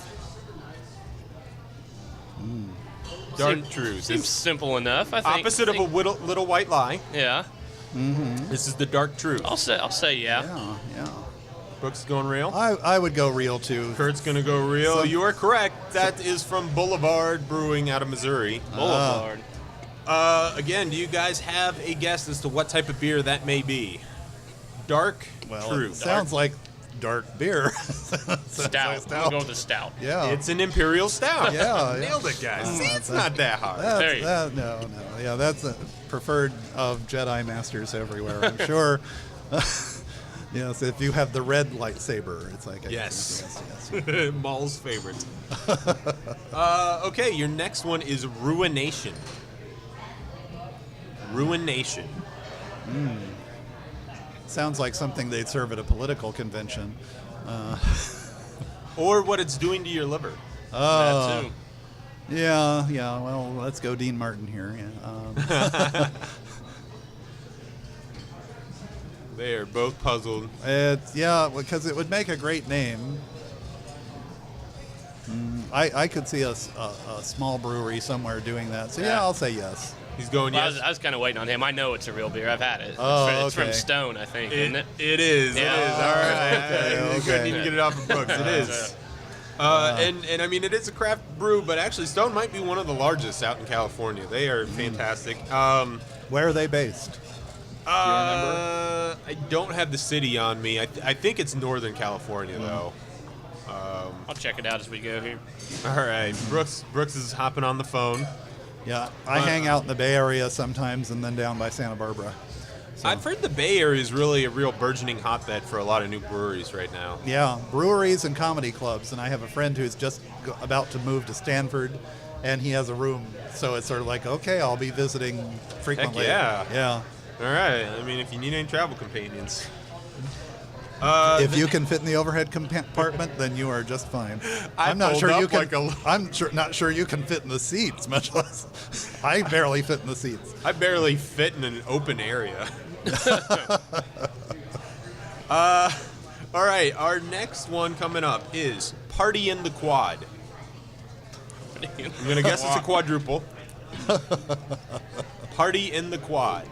[SPEAKER 2] Dark Truth.
[SPEAKER 3] Seems
[SPEAKER 2] It's
[SPEAKER 3] simple enough. I think.
[SPEAKER 2] opposite of a little white lie.
[SPEAKER 3] Yeah.
[SPEAKER 2] This is the Dark Truth.
[SPEAKER 3] I'll say yeah.
[SPEAKER 1] yeah.
[SPEAKER 2] Brooks is going real.
[SPEAKER 1] I would go real too.
[SPEAKER 2] Kurt's going to go real.
[SPEAKER 1] So-
[SPEAKER 2] You are correct. That is from Boulevard Brewing out of Missouri.
[SPEAKER 3] Boulevard.
[SPEAKER 2] Again, do you guys have a guess as to what type of beer that may be? Dark
[SPEAKER 1] Well,
[SPEAKER 2] Truth.
[SPEAKER 1] it sounds like dark beer.
[SPEAKER 3] Stout. We'll go with the stout.
[SPEAKER 1] Yeah.
[SPEAKER 2] It's an imperial stout.
[SPEAKER 1] Yeah,
[SPEAKER 2] Nailed it, guys. See, it's not that hard.
[SPEAKER 3] There you go.
[SPEAKER 1] No. Yeah, that's a preferred of Jedi Masters everywhere, I'm sure. Yes, if you have the red lightsaber, it's like...
[SPEAKER 2] Yes.
[SPEAKER 1] Yes.
[SPEAKER 2] Maul's favorite. Okay, your next one is Ruination. Ruination.
[SPEAKER 1] Sounds like something they'd serve at a political convention.
[SPEAKER 2] Or what it's doing to your liver.
[SPEAKER 3] That too.
[SPEAKER 1] Yeah, well, let's go Dean Martin here. Yeah.
[SPEAKER 2] They are both puzzled.
[SPEAKER 1] Because it would make a great name. I could see a small brewery somewhere doing that. So yeah, I'll say yes.
[SPEAKER 2] He's going
[SPEAKER 3] Well,
[SPEAKER 2] yes.
[SPEAKER 3] I was kind of waiting on him. I know it's a real beer. I've had it.
[SPEAKER 1] Oh,
[SPEAKER 3] It's from
[SPEAKER 1] okay.
[SPEAKER 3] Stone, I think, isn't it?
[SPEAKER 2] It is.
[SPEAKER 3] Yeah.
[SPEAKER 2] It is. All right.
[SPEAKER 1] Okay,
[SPEAKER 2] You couldn't
[SPEAKER 1] okay.
[SPEAKER 2] even get it off of books. It is. And I mean, it is a craft brew, but actually, Stone might be one of the largest out in California. They are fantastic.
[SPEAKER 1] Where are they based?
[SPEAKER 2] I don't have the city on me. I think it's Northern California, though.
[SPEAKER 3] I'll check it out as we go here.
[SPEAKER 2] All right. Brooks is hopping on the phone.
[SPEAKER 1] Yeah, I hang out in the Bay Area sometimes and then down by Santa Barbara. So,
[SPEAKER 2] I've heard the Bay Area is really a real burgeoning hotbed for a lot of new breweries right now.
[SPEAKER 1] yeah, breweries and comedy clubs. And I have a friend who's just about to move to Stanford, and he has a room. So it's sort of like, okay, I'll be visiting frequently.
[SPEAKER 2] yeah.
[SPEAKER 1] Yeah.
[SPEAKER 2] All right. I mean, if you need any travel companions.
[SPEAKER 1] If you can fit in the overhead compartment, then you are just fine.
[SPEAKER 2] I
[SPEAKER 1] I'm not
[SPEAKER 2] pulled
[SPEAKER 1] sure you
[SPEAKER 2] up
[SPEAKER 1] can.
[SPEAKER 2] like
[SPEAKER 1] Not sure you can fit in the seats, much less. I barely fit in the seats.
[SPEAKER 2] I barely fit in an open area. All right, our next one coming up is Party in the Quad. I'm going to guess it's a quadruple. Party in the Quad.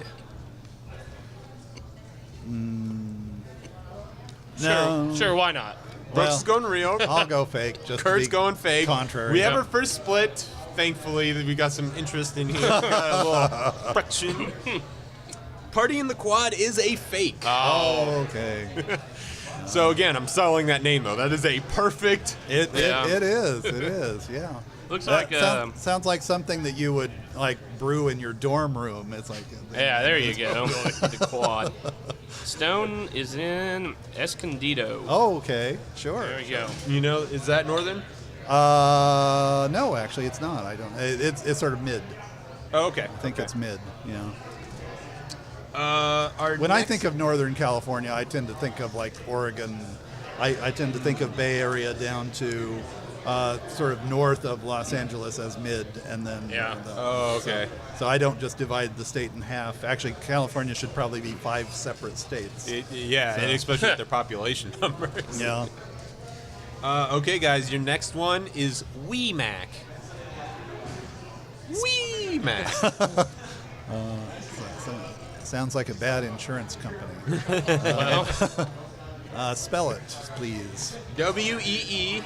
[SPEAKER 1] No.
[SPEAKER 3] Sure, why not?
[SPEAKER 2] Brooks is going real.
[SPEAKER 1] I'll go fake. Just to
[SPEAKER 2] Kurt's
[SPEAKER 1] be
[SPEAKER 2] going fake.
[SPEAKER 1] Contrary.
[SPEAKER 2] We have our first split. Thankfully, we got some interest in here. Got a little friction. Party in the Quad is a fake.
[SPEAKER 1] Oh, okay.
[SPEAKER 2] So again, I'm selling that name though. That is a perfect.
[SPEAKER 1] It
[SPEAKER 3] Yeah.
[SPEAKER 1] is. Yeah.
[SPEAKER 3] Looks
[SPEAKER 1] That
[SPEAKER 3] like
[SPEAKER 1] sounds like something that you would like brew in your dorm room. It's like
[SPEAKER 3] yeah, there you go. The quad. Stone is in Escondido.
[SPEAKER 1] Oh, okay, sure.
[SPEAKER 3] There we go.
[SPEAKER 2] You know, is that northern?
[SPEAKER 1] No, actually, it's not. I don't. It's sort of mid.
[SPEAKER 2] Oh, okay.
[SPEAKER 1] I think it's mid. Yeah.
[SPEAKER 2] Our
[SPEAKER 1] When I
[SPEAKER 2] next-
[SPEAKER 1] think of Northern California, I tend to think of like Oregon. I tend to think of Bay Area down to sort of north of Los Angeles as mid, and then
[SPEAKER 3] Yeah.
[SPEAKER 2] Oh, okay.
[SPEAKER 1] So I don't just divide the state in half. Actually, California should probably be 5 separate states.
[SPEAKER 2] Yeah, and especially with their population numbers.
[SPEAKER 1] Yeah.
[SPEAKER 2] Okay, guys, your next one is Wee Mac. Wee Mac.
[SPEAKER 1] Sounds like a bad insurance company. Spell it, please.
[SPEAKER 2] WEE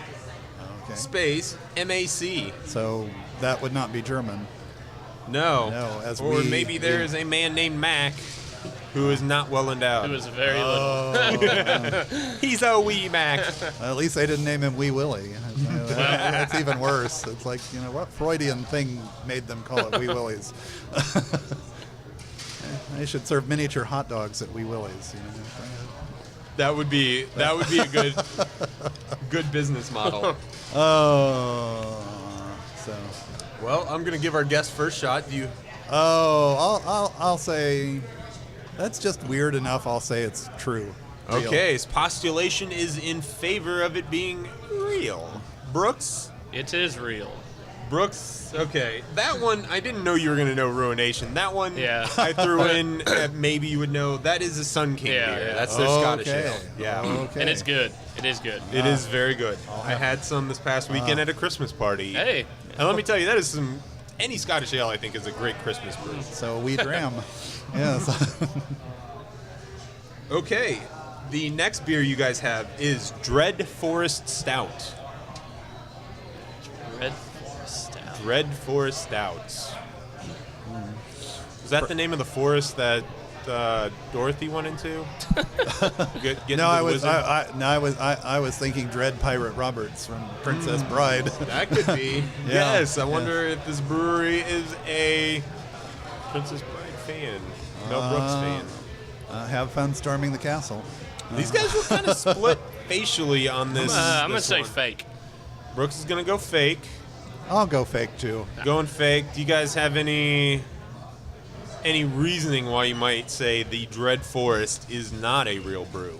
[SPEAKER 1] Okay.
[SPEAKER 2] space MAC.
[SPEAKER 1] So that would not be German.
[SPEAKER 2] No.
[SPEAKER 1] No, as
[SPEAKER 2] or
[SPEAKER 1] we-
[SPEAKER 2] maybe there is a man named Mac who is not well endowed.
[SPEAKER 3] It was very little.
[SPEAKER 2] He's a Wee Mac.
[SPEAKER 1] At least they didn't name him Wee Willie. That's even worse. It's like, what Freudian thing made them call it Wee Willies? They should serve miniature hot dogs at Wee Willie's.
[SPEAKER 2] That would be a good business model.
[SPEAKER 1] Oh, so.
[SPEAKER 2] Well, I'm gonna give our guest first shot. Do you?
[SPEAKER 1] I'll say that's just weird enough. I'll say it's true. Real.
[SPEAKER 2] Okay, his postulation is in favor of it being real. Brooks?
[SPEAKER 3] It is real.
[SPEAKER 2] Brooks, okay. That one, I didn't know you were going to know Ruination. That one,
[SPEAKER 3] Yeah.
[SPEAKER 2] I threw in, maybe you would know. That is a Sun King
[SPEAKER 3] Yeah,
[SPEAKER 2] beer.
[SPEAKER 3] yeah.
[SPEAKER 2] That's their Scottish
[SPEAKER 1] Okay.
[SPEAKER 2] ale. Yeah.
[SPEAKER 1] Okay.
[SPEAKER 3] And it's good. It is good.
[SPEAKER 2] It is very good. I had some this past weekend at a Christmas party.
[SPEAKER 3] Hey.
[SPEAKER 2] And let me tell you, that is any Scottish ale I think is a great Christmas brew.
[SPEAKER 1] So we dram. Yes.
[SPEAKER 2] Okay, the next beer you guys have is Dread Forest Stout.
[SPEAKER 3] Red Forest Stout.
[SPEAKER 2] Dread Forest Stout. Is that the name of the forest that Dorothy went into?
[SPEAKER 1] No, I was thinking Dread Pirate Roberts from Princess Bride.
[SPEAKER 2] That could be.
[SPEAKER 1] Yeah.
[SPEAKER 2] Yes, I wonder if this brewery is a Princess Bride fan. Mel Brooks fan.
[SPEAKER 1] Have fun storming the castle.
[SPEAKER 2] These guys were kind of split facially on this.
[SPEAKER 3] I'm gonna
[SPEAKER 2] this
[SPEAKER 3] say
[SPEAKER 2] one.
[SPEAKER 3] fake.
[SPEAKER 2] Brooks is gonna go fake.
[SPEAKER 1] I'll go fake too.
[SPEAKER 2] Going fake. Do you guys have any reasoning why you might say the Dread Forest is not a real brew?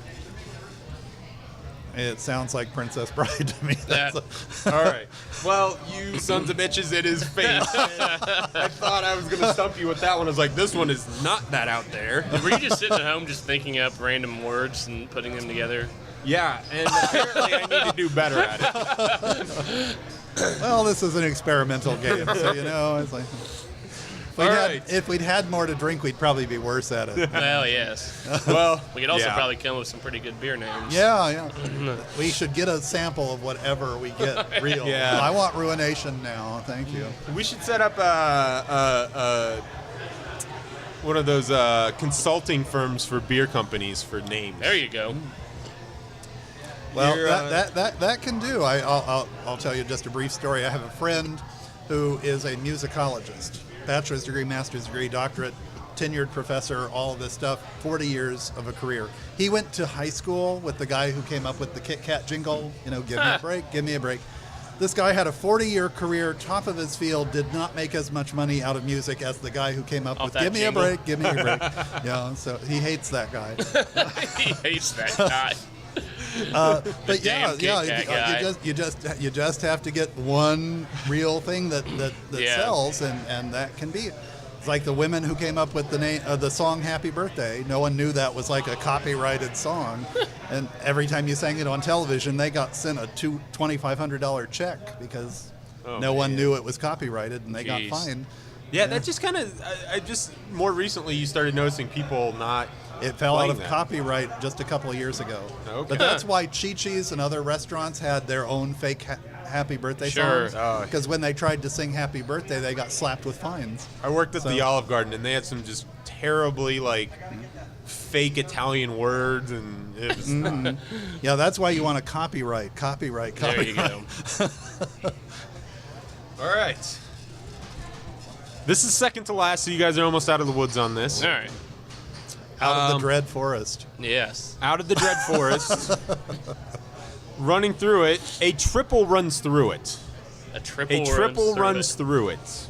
[SPEAKER 1] It sounds like Princess Bride to me.
[SPEAKER 2] All right. Well, you sons of bitches, it is fake. I thought I was going to stump you with that one. I was like, this one is not that out there.
[SPEAKER 3] Were you just sitting at home just thinking up random words and putting them together?
[SPEAKER 2] Yeah, and apparently I need to do better at it.
[SPEAKER 1] Well, this is an experimental game, so it's like. If we'd had more to drink, we'd probably be worse at it.
[SPEAKER 3] Well, yes.
[SPEAKER 2] Well,
[SPEAKER 3] We could also probably come up with some pretty good beer names.
[SPEAKER 1] Yeah. We should get a sample of whatever we get real.
[SPEAKER 2] Yeah.
[SPEAKER 1] I want Ruination now. Thank you.
[SPEAKER 2] we should set up one of those consulting firms for beer companies for names.
[SPEAKER 3] There you go.
[SPEAKER 1] Well,
[SPEAKER 2] You're,
[SPEAKER 1] that can do. I'll tell you just a brief story. I have a friend who is a musicologist, bachelor's degree, master's degree, doctorate, tenured professor, all of this stuff, 40 years of a career. He went to high school with the guy who came up with the Kit Kat jingle, give me a break, give me a break. This guy had a 40-year career, top of his field, did not make as much money out of music as the guy who came up with
[SPEAKER 3] that
[SPEAKER 1] give me
[SPEAKER 3] jingle?
[SPEAKER 1] a break, give me a break. So he hates that guy.
[SPEAKER 3] He hates that guy.
[SPEAKER 1] But
[SPEAKER 3] damn Kit Kat guy.
[SPEAKER 1] you just have to get one real thing that
[SPEAKER 3] Yeah.
[SPEAKER 1] sells, and that can be. It's like the women who came up with the name the song "Happy Birthday." No one knew that was like a copyrighted song, and every time you sang it on television, they got sent a $2,500 check because no one knew it was copyrighted, and they got
[SPEAKER 3] Jeez.
[SPEAKER 1] fined.
[SPEAKER 2] Yeah, that just kind of, I just, more recently you started noticing people not
[SPEAKER 1] It fell out
[SPEAKER 2] playing
[SPEAKER 1] of
[SPEAKER 2] that.
[SPEAKER 1] copyright just a couple of years ago.
[SPEAKER 2] Okay.
[SPEAKER 1] But that's why Chi-Chi's and other restaurants had their own fake Happy Birthday
[SPEAKER 3] Sure.
[SPEAKER 1] songs. Because when they tried to sing Happy Birthday, they got slapped with fines.
[SPEAKER 2] I worked at
[SPEAKER 1] So-
[SPEAKER 2] the Olive Garden, and they had some just terribly, fake Italian words, and it was...
[SPEAKER 1] Yeah, that's why you want to copyright.
[SPEAKER 3] There you go.
[SPEAKER 2] All right. This is second to last, so you guys are almost out of the woods on this.
[SPEAKER 3] All right.
[SPEAKER 1] Out of the Dread Forest.
[SPEAKER 3] Yes.
[SPEAKER 2] Out of the Dread Forest. Running through it, a triple runs through it.
[SPEAKER 3] A triple.
[SPEAKER 2] A triple runs
[SPEAKER 3] through
[SPEAKER 2] through it.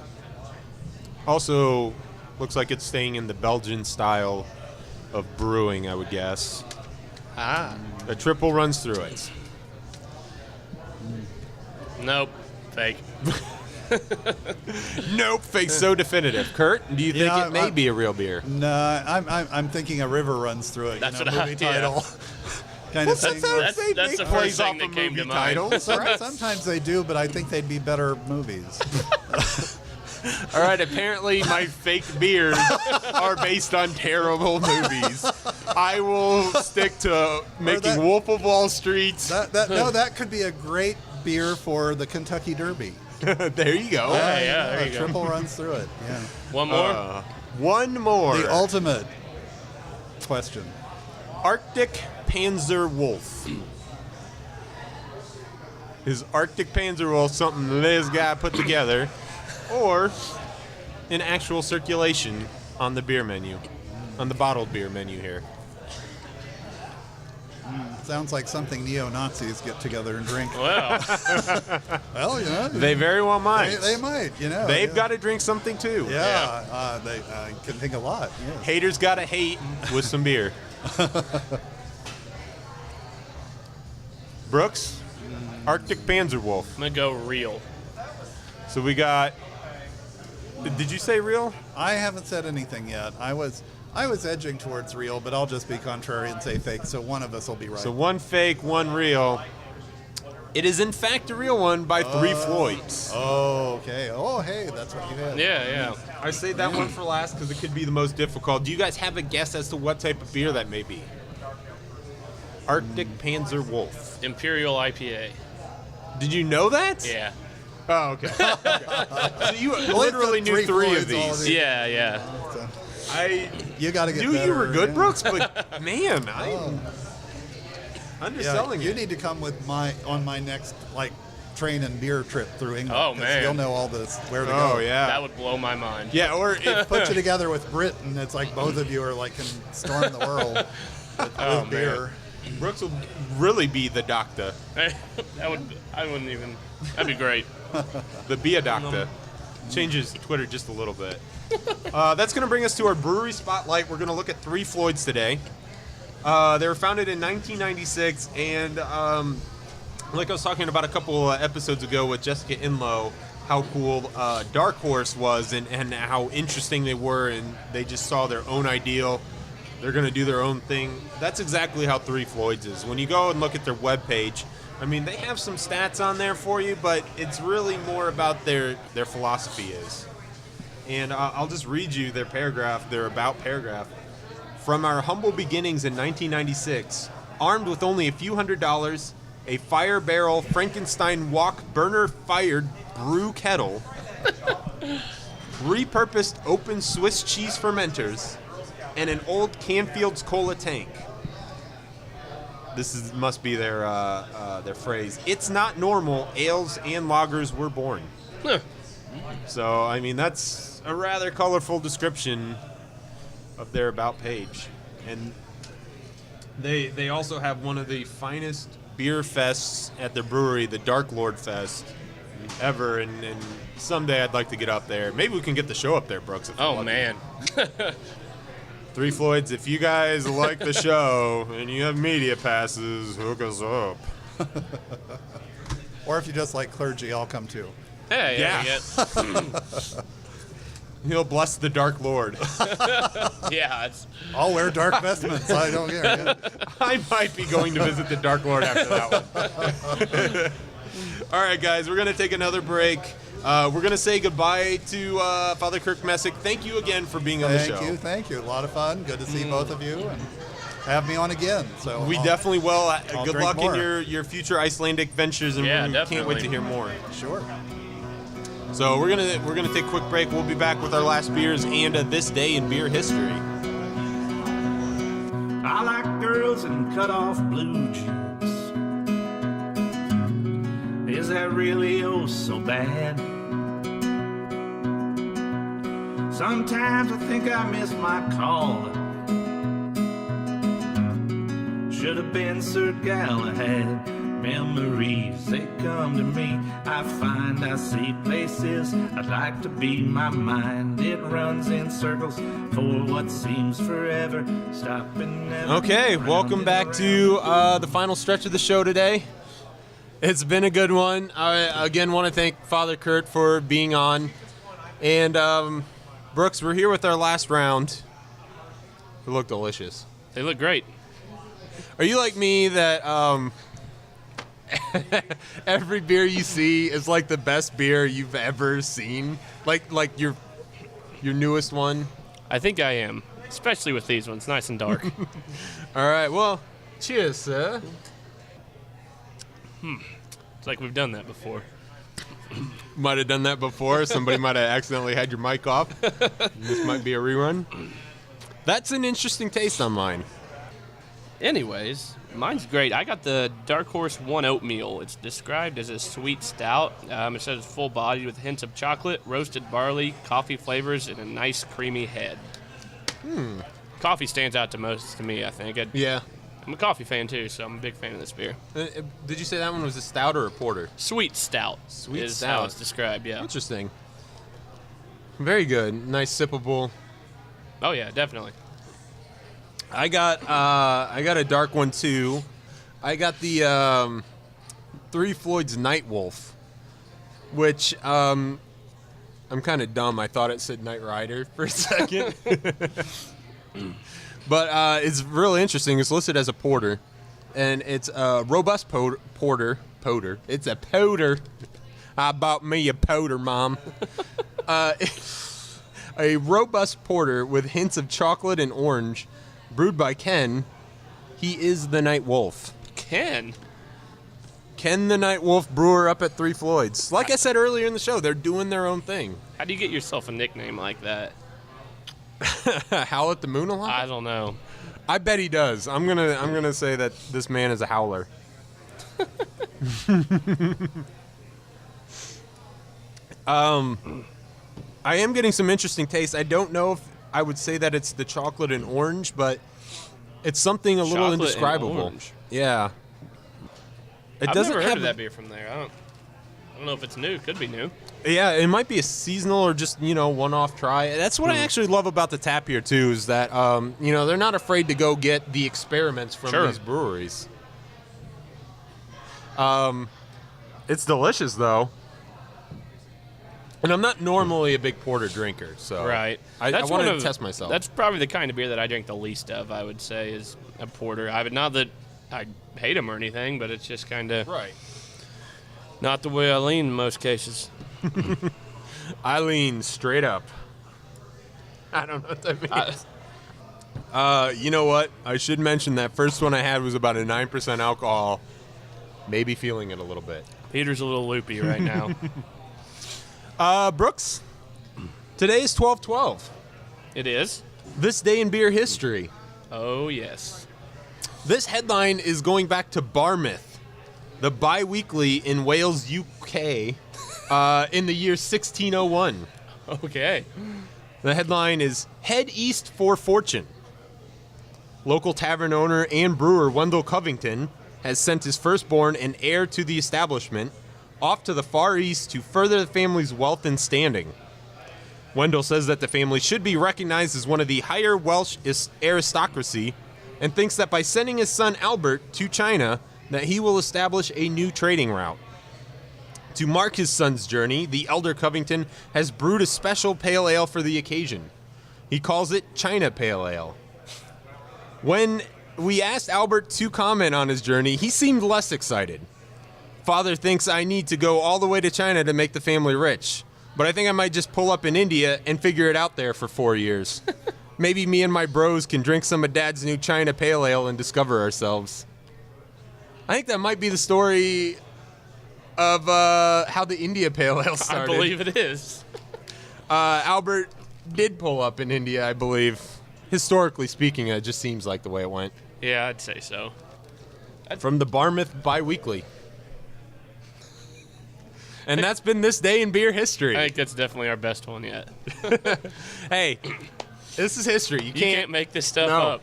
[SPEAKER 2] Also, looks like it's staying in the Belgian style of brewing, I would guess.
[SPEAKER 3] it. Ah.
[SPEAKER 2] A triple runs through it.
[SPEAKER 3] Nope. Fake.
[SPEAKER 2] Nope, fake so definitive. Kurt, do you think
[SPEAKER 1] Yeah,
[SPEAKER 2] it may be a real beer?
[SPEAKER 1] No, I'm thinking a river runs through it.
[SPEAKER 3] That's
[SPEAKER 1] you know,
[SPEAKER 3] what I-
[SPEAKER 1] movie
[SPEAKER 3] yeah.
[SPEAKER 1] title. Kind of thing. where-
[SPEAKER 3] That's the first thing that came to mind.
[SPEAKER 1] Sometimes they do, but I think they'd be better movies.
[SPEAKER 2] All right, apparently my fake beers are based on terrible movies. I will stick to making
[SPEAKER 1] that-
[SPEAKER 2] Wolf of Wall Street.
[SPEAKER 1] that could be a great beer for the Kentucky Derby.
[SPEAKER 2] There you go.
[SPEAKER 3] Yeah, there you go.
[SPEAKER 1] Triple runs through it. Yeah.
[SPEAKER 3] One more.
[SPEAKER 2] One more.
[SPEAKER 1] The ultimate question.
[SPEAKER 2] Arctic Panzer Wolf. Is Arctic Panzer Wolf something this guy put together, or in actual circulation on the beer menu, on the bottled beer menu here?
[SPEAKER 1] Sounds like something neo-Nazis get together and drink.
[SPEAKER 3] Well,
[SPEAKER 1] Well,
[SPEAKER 2] They very well might.
[SPEAKER 1] they might,
[SPEAKER 2] They've
[SPEAKER 1] yeah.
[SPEAKER 2] got to drink something too.
[SPEAKER 1] Yeah, they can think a lot. Yeah.
[SPEAKER 2] Haters got to hate with some beer. Brooks, Arctic Panzer Wolf.
[SPEAKER 3] I'm gonna go real.
[SPEAKER 2] So we got. Did you say real?
[SPEAKER 1] I haven't said anything yet. I was edging towards real, but I'll just be contrary and say fake. So one of us will be right.
[SPEAKER 2] So one fake, one real. It is in fact a real one by Three Floyds.
[SPEAKER 1] Oh, okay. Oh, hey, that's what you had.
[SPEAKER 3] Yeah.
[SPEAKER 2] I saved that one for last because it could be the most difficult. Do you guys have a guess as to what type of beer that may be? Arctic Panzer Wolf.
[SPEAKER 3] Imperial IPA.
[SPEAKER 2] Did you know that?
[SPEAKER 3] Yeah.
[SPEAKER 2] Oh, okay. So you
[SPEAKER 1] Well,
[SPEAKER 2] literally
[SPEAKER 1] it's a
[SPEAKER 2] knew three of
[SPEAKER 1] Floyds, all
[SPEAKER 2] these.
[SPEAKER 1] these.
[SPEAKER 3] Yeah.
[SPEAKER 1] So-
[SPEAKER 2] I
[SPEAKER 1] You got to get
[SPEAKER 2] knew
[SPEAKER 1] better.
[SPEAKER 2] you were good,
[SPEAKER 1] yeah.
[SPEAKER 2] Brooks, but man, I'm underselling
[SPEAKER 1] you
[SPEAKER 2] it.
[SPEAKER 1] need to come with on my next train and beer trip through England.
[SPEAKER 3] Oh,
[SPEAKER 1] 'cause
[SPEAKER 3] man.
[SPEAKER 1] you'll know all this where to go.
[SPEAKER 2] Oh yeah,
[SPEAKER 3] That would blow my mind.
[SPEAKER 2] yeah. Or if,
[SPEAKER 1] Put you together with Brit, and it's like both of you are can storm the world with beer.
[SPEAKER 2] Brooks will really be the doctor,
[SPEAKER 3] I wouldn't even. That'd be great.
[SPEAKER 2] the beer doctor. Changes Twitter just a little bit. That's going to bring us to our brewery spotlight. We're going to look at Three Floyds today. They were founded in 1996, and like I was talking about a couple episodes ago with Jessica Inlow, how cool Dark Horse was and how interesting they were, and they just saw their own ideal. They're going to do their own thing. That's exactly how Three Floyds is. When you go and look at their webpage, I mean, they have some stats on there for you, but it's really more about their philosophy is. And I'll just read you their paragraph, their about paragraph. From our humble beginnings in 1996, armed with only a few $100s, a fire barrel Frankenstein wok burner-fired brew kettle, repurposed open Swiss cheese fermenters, and an old Canfield's Cola tank. This must be their phrase. It's not normal. Ales and lagers were born.
[SPEAKER 3] Huh.
[SPEAKER 2] So, I mean, that's a rather colorful description of their about page. And they also have one of the finest beer fests at their brewery, the Dark Lord Fest, ever. And someday I'd like to get up there. Maybe we can get the show up there, Brooks. If we're
[SPEAKER 3] Oh
[SPEAKER 2] lucky.
[SPEAKER 3] man.
[SPEAKER 2] Three Floyds, if you guys like the show and you have media passes, hook us up.
[SPEAKER 1] Or if you just like clergy, I'll come too.
[SPEAKER 3] Hey.
[SPEAKER 2] Yeah. He'll bless the Dark Lord.
[SPEAKER 3] Yeah. It's,
[SPEAKER 1] I'll wear dark vestments. I don't care. Yeah.
[SPEAKER 2] I might be going to visit the Dark Lord after that one. All right, guys, we're going to take another break. We're going to say goodbye to Father Kirk Messick. Thank you again for being on the show.
[SPEAKER 1] Thank you. A lot of fun. Good to see both of you and have me on again. So
[SPEAKER 2] We definitely will.
[SPEAKER 1] I'll
[SPEAKER 2] Good
[SPEAKER 1] drink
[SPEAKER 2] luck
[SPEAKER 1] more.
[SPEAKER 2] in your future Icelandic ventures, and
[SPEAKER 3] Yeah,
[SPEAKER 2] we can't wait
[SPEAKER 3] definitely.
[SPEAKER 2] to hear more.
[SPEAKER 1] Sure.
[SPEAKER 2] So we're gonna take a quick break. We'll be back with our last beers and this day in beer history.
[SPEAKER 4] I like girls and cut off blue jeans. Is that really oh so bad? Sometimes I think I miss my call. Should have been Sir Galahad. Memories, they come to me. I find I see places I'd like to be. My mind, it runs in circles for what seems forever. Stopping never.
[SPEAKER 2] Okay, welcome back to the final stretch of the show today. It's been a good one. I again want to thank Father Kurt for being on. And Brooks, we're here with our last round. They look delicious.
[SPEAKER 3] they look great.
[SPEAKER 2] Are you like me that every beer you see is like the best beer you've ever seen? Like your newest one?
[SPEAKER 3] I think I am, especially with these ones, nice and dark.
[SPEAKER 2] All right, well, cheers, sir.
[SPEAKER 3] It's like we've done that before.
[SPEAKER 2] Might have done that before. Somebody might have accidentally had your mic off. This might be a rerun. That's an interesting taste on mine.
[SPEAKER 3] Anyways, mine's great. I got the Dark Horse 1 oatmeal. It's described as a sweet stout. It says it's full bodied with hints of chocolate, roasted barley, coffee flavors, and a nice creamy head. Coffee stands out to me, I think.
[SPEAKER 2] Yeah.
[SPEAKER 3] I'm a coffee fan too, so I'm a big fan of this beer.
[SPEAKER 2] Did you say that one was a stout or a porter?
[SPEAKER 3] Sweet stout
[SPEAKER 2] Sweet
[SPEAKER 3] is
[SPEAKER 2] stout.
[SPEAKER 3] how it's described, yeah.
[SPEAKER 2] Interesting. Very good. Nice sippable.
[SPEAKER 3] Oh yeah, definitely.
[SPEAKER 2] I got a dark one too. I got the Three Floyds Night Wolf, which I'm kind of dumb. I thought it said Night Rider for a second. But it's really interesting. It's listed as a porter, and it's a robust porter. It's a porter. I bought me a porter, Mom. A robust porter with hints of chocolate and orange, brewed by Ken. He is the Night Wolf.
[SPEAKER 3] Ken
[SPEAKER 2] The Night Wolf, brewer up at Three Floyds. Like I said earlier in the show, they're doing their own thing.
[SPEAKER 3] how do you get yourself a nickname like that?
[SPEAKER 2] Howl at the moon a lot?
[SPEAKER 3] I don't know.
[SPEAKER 2] I bet he does. I'm gonna say that this man is a howler. I am getting some interesting taste. I don't know if I would say that it's the chocolate and orange, but it's something a little
[SPEAKER 3] Chocolate and
[SPEAKER 2] indescribable.
[SPEAKER 3] orange.
[SPEAKER 2] Yeah. It
[SPEAKER 3] I've
[SPEAKER 2] doesn't
[SPEAKER 3] never heard
[SPEAKER 2] have
[SPEAKER 3] of that beer from there. I don't know if it's new. Could be new.
[SPEAKER 2] Yeah, it might be a seasonal or just, one-off try. That's what I actually love about the tap here, too, is that, they're not afraid to go get the experiments from
[SPEAKER 3] Sure.
[SPEAKER 2] these breweries. It's delicious, though. And I'm not normally a big porter drinker, so
[SPEAKER 3] Right.
[SPEAKER 2] I
[SPEAKER 3] That's
[SPEAKER 2] wanted
[SPEAKER 3] one
[SPEAKER 2] to
[SPEAKER 3] of-
[SPEAKER 2] test myself.
[SPEAKER 3] That's probably the kind of beer that I drink the least of, I would say, is a porter. Not that I hate them or anything, but it's just kind of
[SPEAKER 2] right.
[SPEAKER 3] not the way I lean in most cases.
[SPEAKER 2] I lean straight up. I don't know what that means. You know what? I should mention that first one I had was about a 9% alcohol. Maybe feeling it a little bit.
[SPEAKER 3] Peter's a little loopy right now.
[SPEAKER 2] Brooks, today is 12/12.
[SPEAKER 3] It is?
[SPEAKER 2] This day in beer history.
[SPEAKER 3] Oh, yes.
[SPEAKER 2] This headline is going back to Barmouth, the bi-weekly in Wales, UK, in the year 1601.
[SPEAKER 3] Okay.
[SPEAKER 2] The headline is Head East for Fortune. Local tavern owner and brewer Wendell Covington has sent his firstborn and heir to the establishment off to the Far East to further the family's wealth and standing. Wendell says that the family should be recognized as one of the higher Welsh aristocracy and thinks that by sending his son Albert to China, that he will establish a new trading route. To mark his son's journey, the elder Covington has brewed a special pale ale for the occasion. He calls it China Pale Ale. When we asked Albert to comment on his journey, he seemed less excited. Father thinks I need to go all the way to China to make the family rich, but I think I might just pull up in India and figure it out there for 4 years. Maybe me and my bros can drink some of Dad's new China Pale Ale and discover ourselves. I think that might be the story of how the India Pale Ale started.
[SPEAKER 3] I believe it is.
[SPEAKER 2] Albert did pull up in India, I believe. Historically speaking, it just seems like the way it went.
[SPEAKER 3] Yeah, I'd say so.
[SPEAKER 2] From the Barmouth Bi-Weekly. And that's been this day in beer history.
[SPEAKER 3] I think that's definitely our best one yet.
[SPEAKER 2] Hey, this is history. You
[SPEAKER 3] You can't make this stuff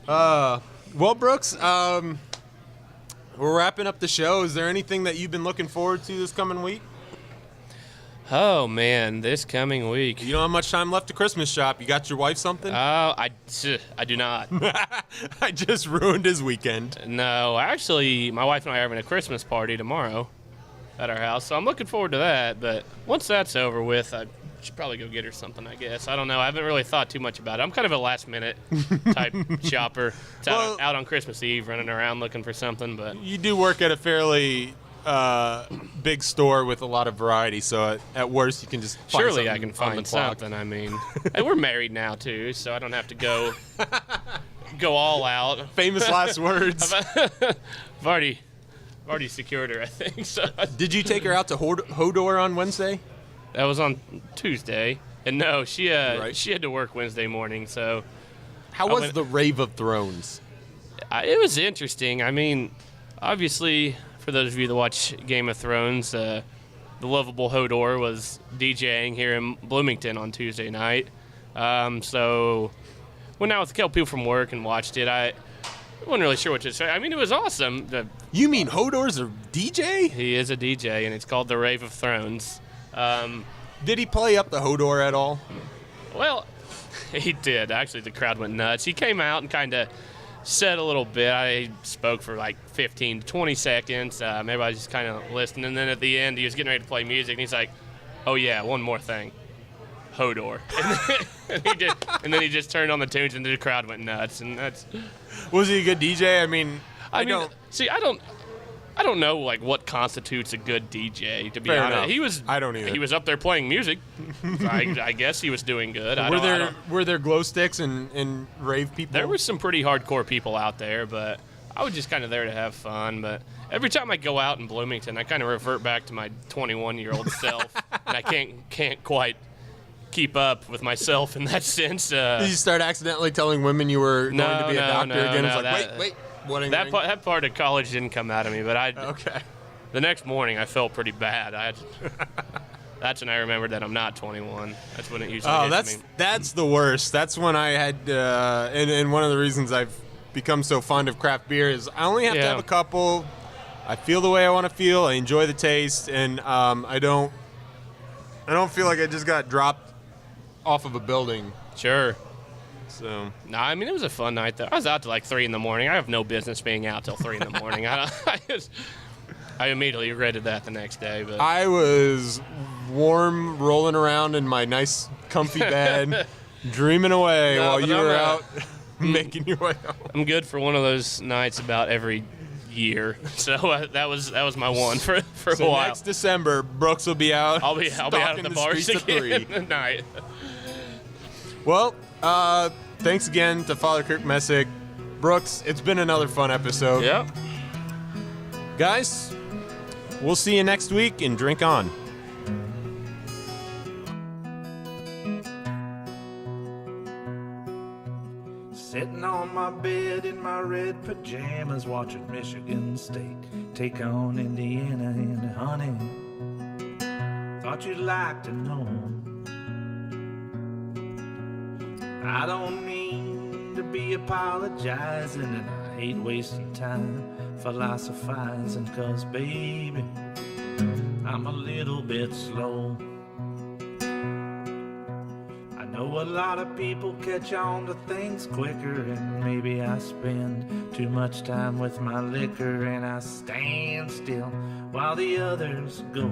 [SPEAKER 2] No.
[SPEAKER 3] up.
[SPEAKER 2] Well, Brooks, we're wrapping up the show. Is there anything that you've been looking forward to this coming week?
[SPEAKER 3] Oh, man, this coming week.
[SPEAKER 2] You don't have much time left to Christmas shop. You got your wife something?
[SPEAKER 3] I do not.
[SPEAKER 2] I just ruined his weekend.
[SPEAKER 3] No, actually, my wife and I are having a Christmas party tomorrow at our house, so I'm looking forward to that. But once that's over with, I should probably go get her something, I guess. I don't know. I haven't really thought too much about it. I'm kind of a last-minute type shopper. It's out on Christmas Eve running around looking for something. But
[SPEAKER 2] You do work at a fairly big store with a lot of variety, so at worst you can just find
[SPEAKER 3] surely I
[SPEAKER 2] something
[SPEAKER 3] can
[SPEAKER 2] on the
[SPEAKER 3] find
[SPEAKER 2] clock.
[SPEAKER 3] something. I mean, and we're married now, too, so I don't have to go all out.
[SPEAKER 2] Famous last words.
[SPEAKER 3] I've already secured her, I think. So
[SPEAKER 2] Did you take her out to Hodor on Wednesday?
[SPEAKER 3] that was on Tuesday, and no, she
[SPEAKER 2] Right.
[SPEAKER 3] she had to work Wednesday morning. So
[SPEAKER 2] How
[SPEAKER 3] I
[SPEAKER 2] was
[SPEAKER 3] went-
[SPEAKER 2] the Rave of Thrones?
[SPEAKER 3] it was interesting. I mean, obviously, for those of you that watch Game of Thrones, the lovable Hodor was DJing here in Bloomington on Tuesday night. So went out with a couple people from work and watched it. I wasn't really sure what to say. I mean, it was awesome.
[SPEAKER 2] You mean Hodor's a DJ?
[SPEAKER 3] He is a DJ, and it's called the Rave of Thrones.
[SPEAKER 2] Did he play up the Hodor at all?
[SPEAKER 3] Well, he did. Actually, the crowd went nuts. He came out and kind of said a little bit. I spoke for like 15 to 20 seconds. Maybe I was just kind of listening. And then at the end, he was getting ready to play music, and he's like, oh, yeah, one more thing. Hodor. And then he just turned on the tunes, and the crowd went nuts. And that's...
[SPEAKER 2] Was he a good DJ? I mean,
[SPEAKER 3] I don't know like what constitutes a good DJ. To be
[SPEAKER 2] Fair
[SPEAKER 3] honest,
[SPEAKER 2] enough. I don't either.
[SPEAKER 3] He was up there playing music. I guess he was doing good.
[SPEAKER 2] Were there glow sticks and rave people?
[SPEAKER 3] There were some pretty hardcore people out there, but I was just kind of there to have fun. But every time I go out in Bloomington, I kind of revert back to my 21-year-old self, and I can't quite keep up with myself in that sense.
[SPEAKER 2] Did you start accidentally telling women you were going to be a doctor again? It's like, wait, what?
[SPEAKER 3] That part of college didn't come out of me, but
[SPEAKER 2] Okay.
[SPEAKER 3] The next morning, I felt pretty bad. That's when I remembered that I'm not 21. That's when it usually hits me.
[SPEAKER 2] That's the worst. That's when I had, and one of the reasons I've become so fond of craft beer is I only have to have a couple. I feel the way I want to feel. I enjoy the taste, and I don't feel like I just got dropped off of a building.
[SPEAKER 3] Sure.
[SPEAKER 2] So.
[SPEAKER 3] No, I mean, it was a fun night, though. I was out till like 3 in the morning. I have no business being out till 3 in the morning. I immediately regretted that the next day. But
[SPEAKER 2] I was warm, rolling around in my nice, comfy bed, dreaming away while you were out making your way home.
[SPEAKER 3] I'm good for one of those nights about every year. So that was my one for a while.
[SPEAKER 2] Next December, Brooks will be out.
[SPEAKER 3] I'll be out at the bars again at night.
[SPEAKER 2] Well, thanks again to Father Kirk Messick. Brooks, it's been another fun episode.
[SPEAKER 3] Yep.
[SPEAKER 2] Guys, we'll see you next week and drink on.
[SPEAKER 4] Sitting on my bed in my red pajamas, watching Michigan State take on Indiana, and honey, thought you'd like to know. I don't mean to be apologizing, and I hate wasting time philosophizing, 'cause baby, I'm a little bit slow. I know a lot of people catch on to things quicker, and maybe I spend too much time with my liquor, and I stand still while the others go.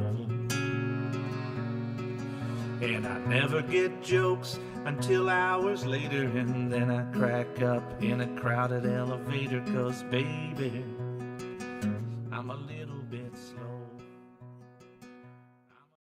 [SPEAKER 4] And I never get jokes until hours later, and then I crack up in a crowded elevator, 'cause baby, I'm a little bit slow.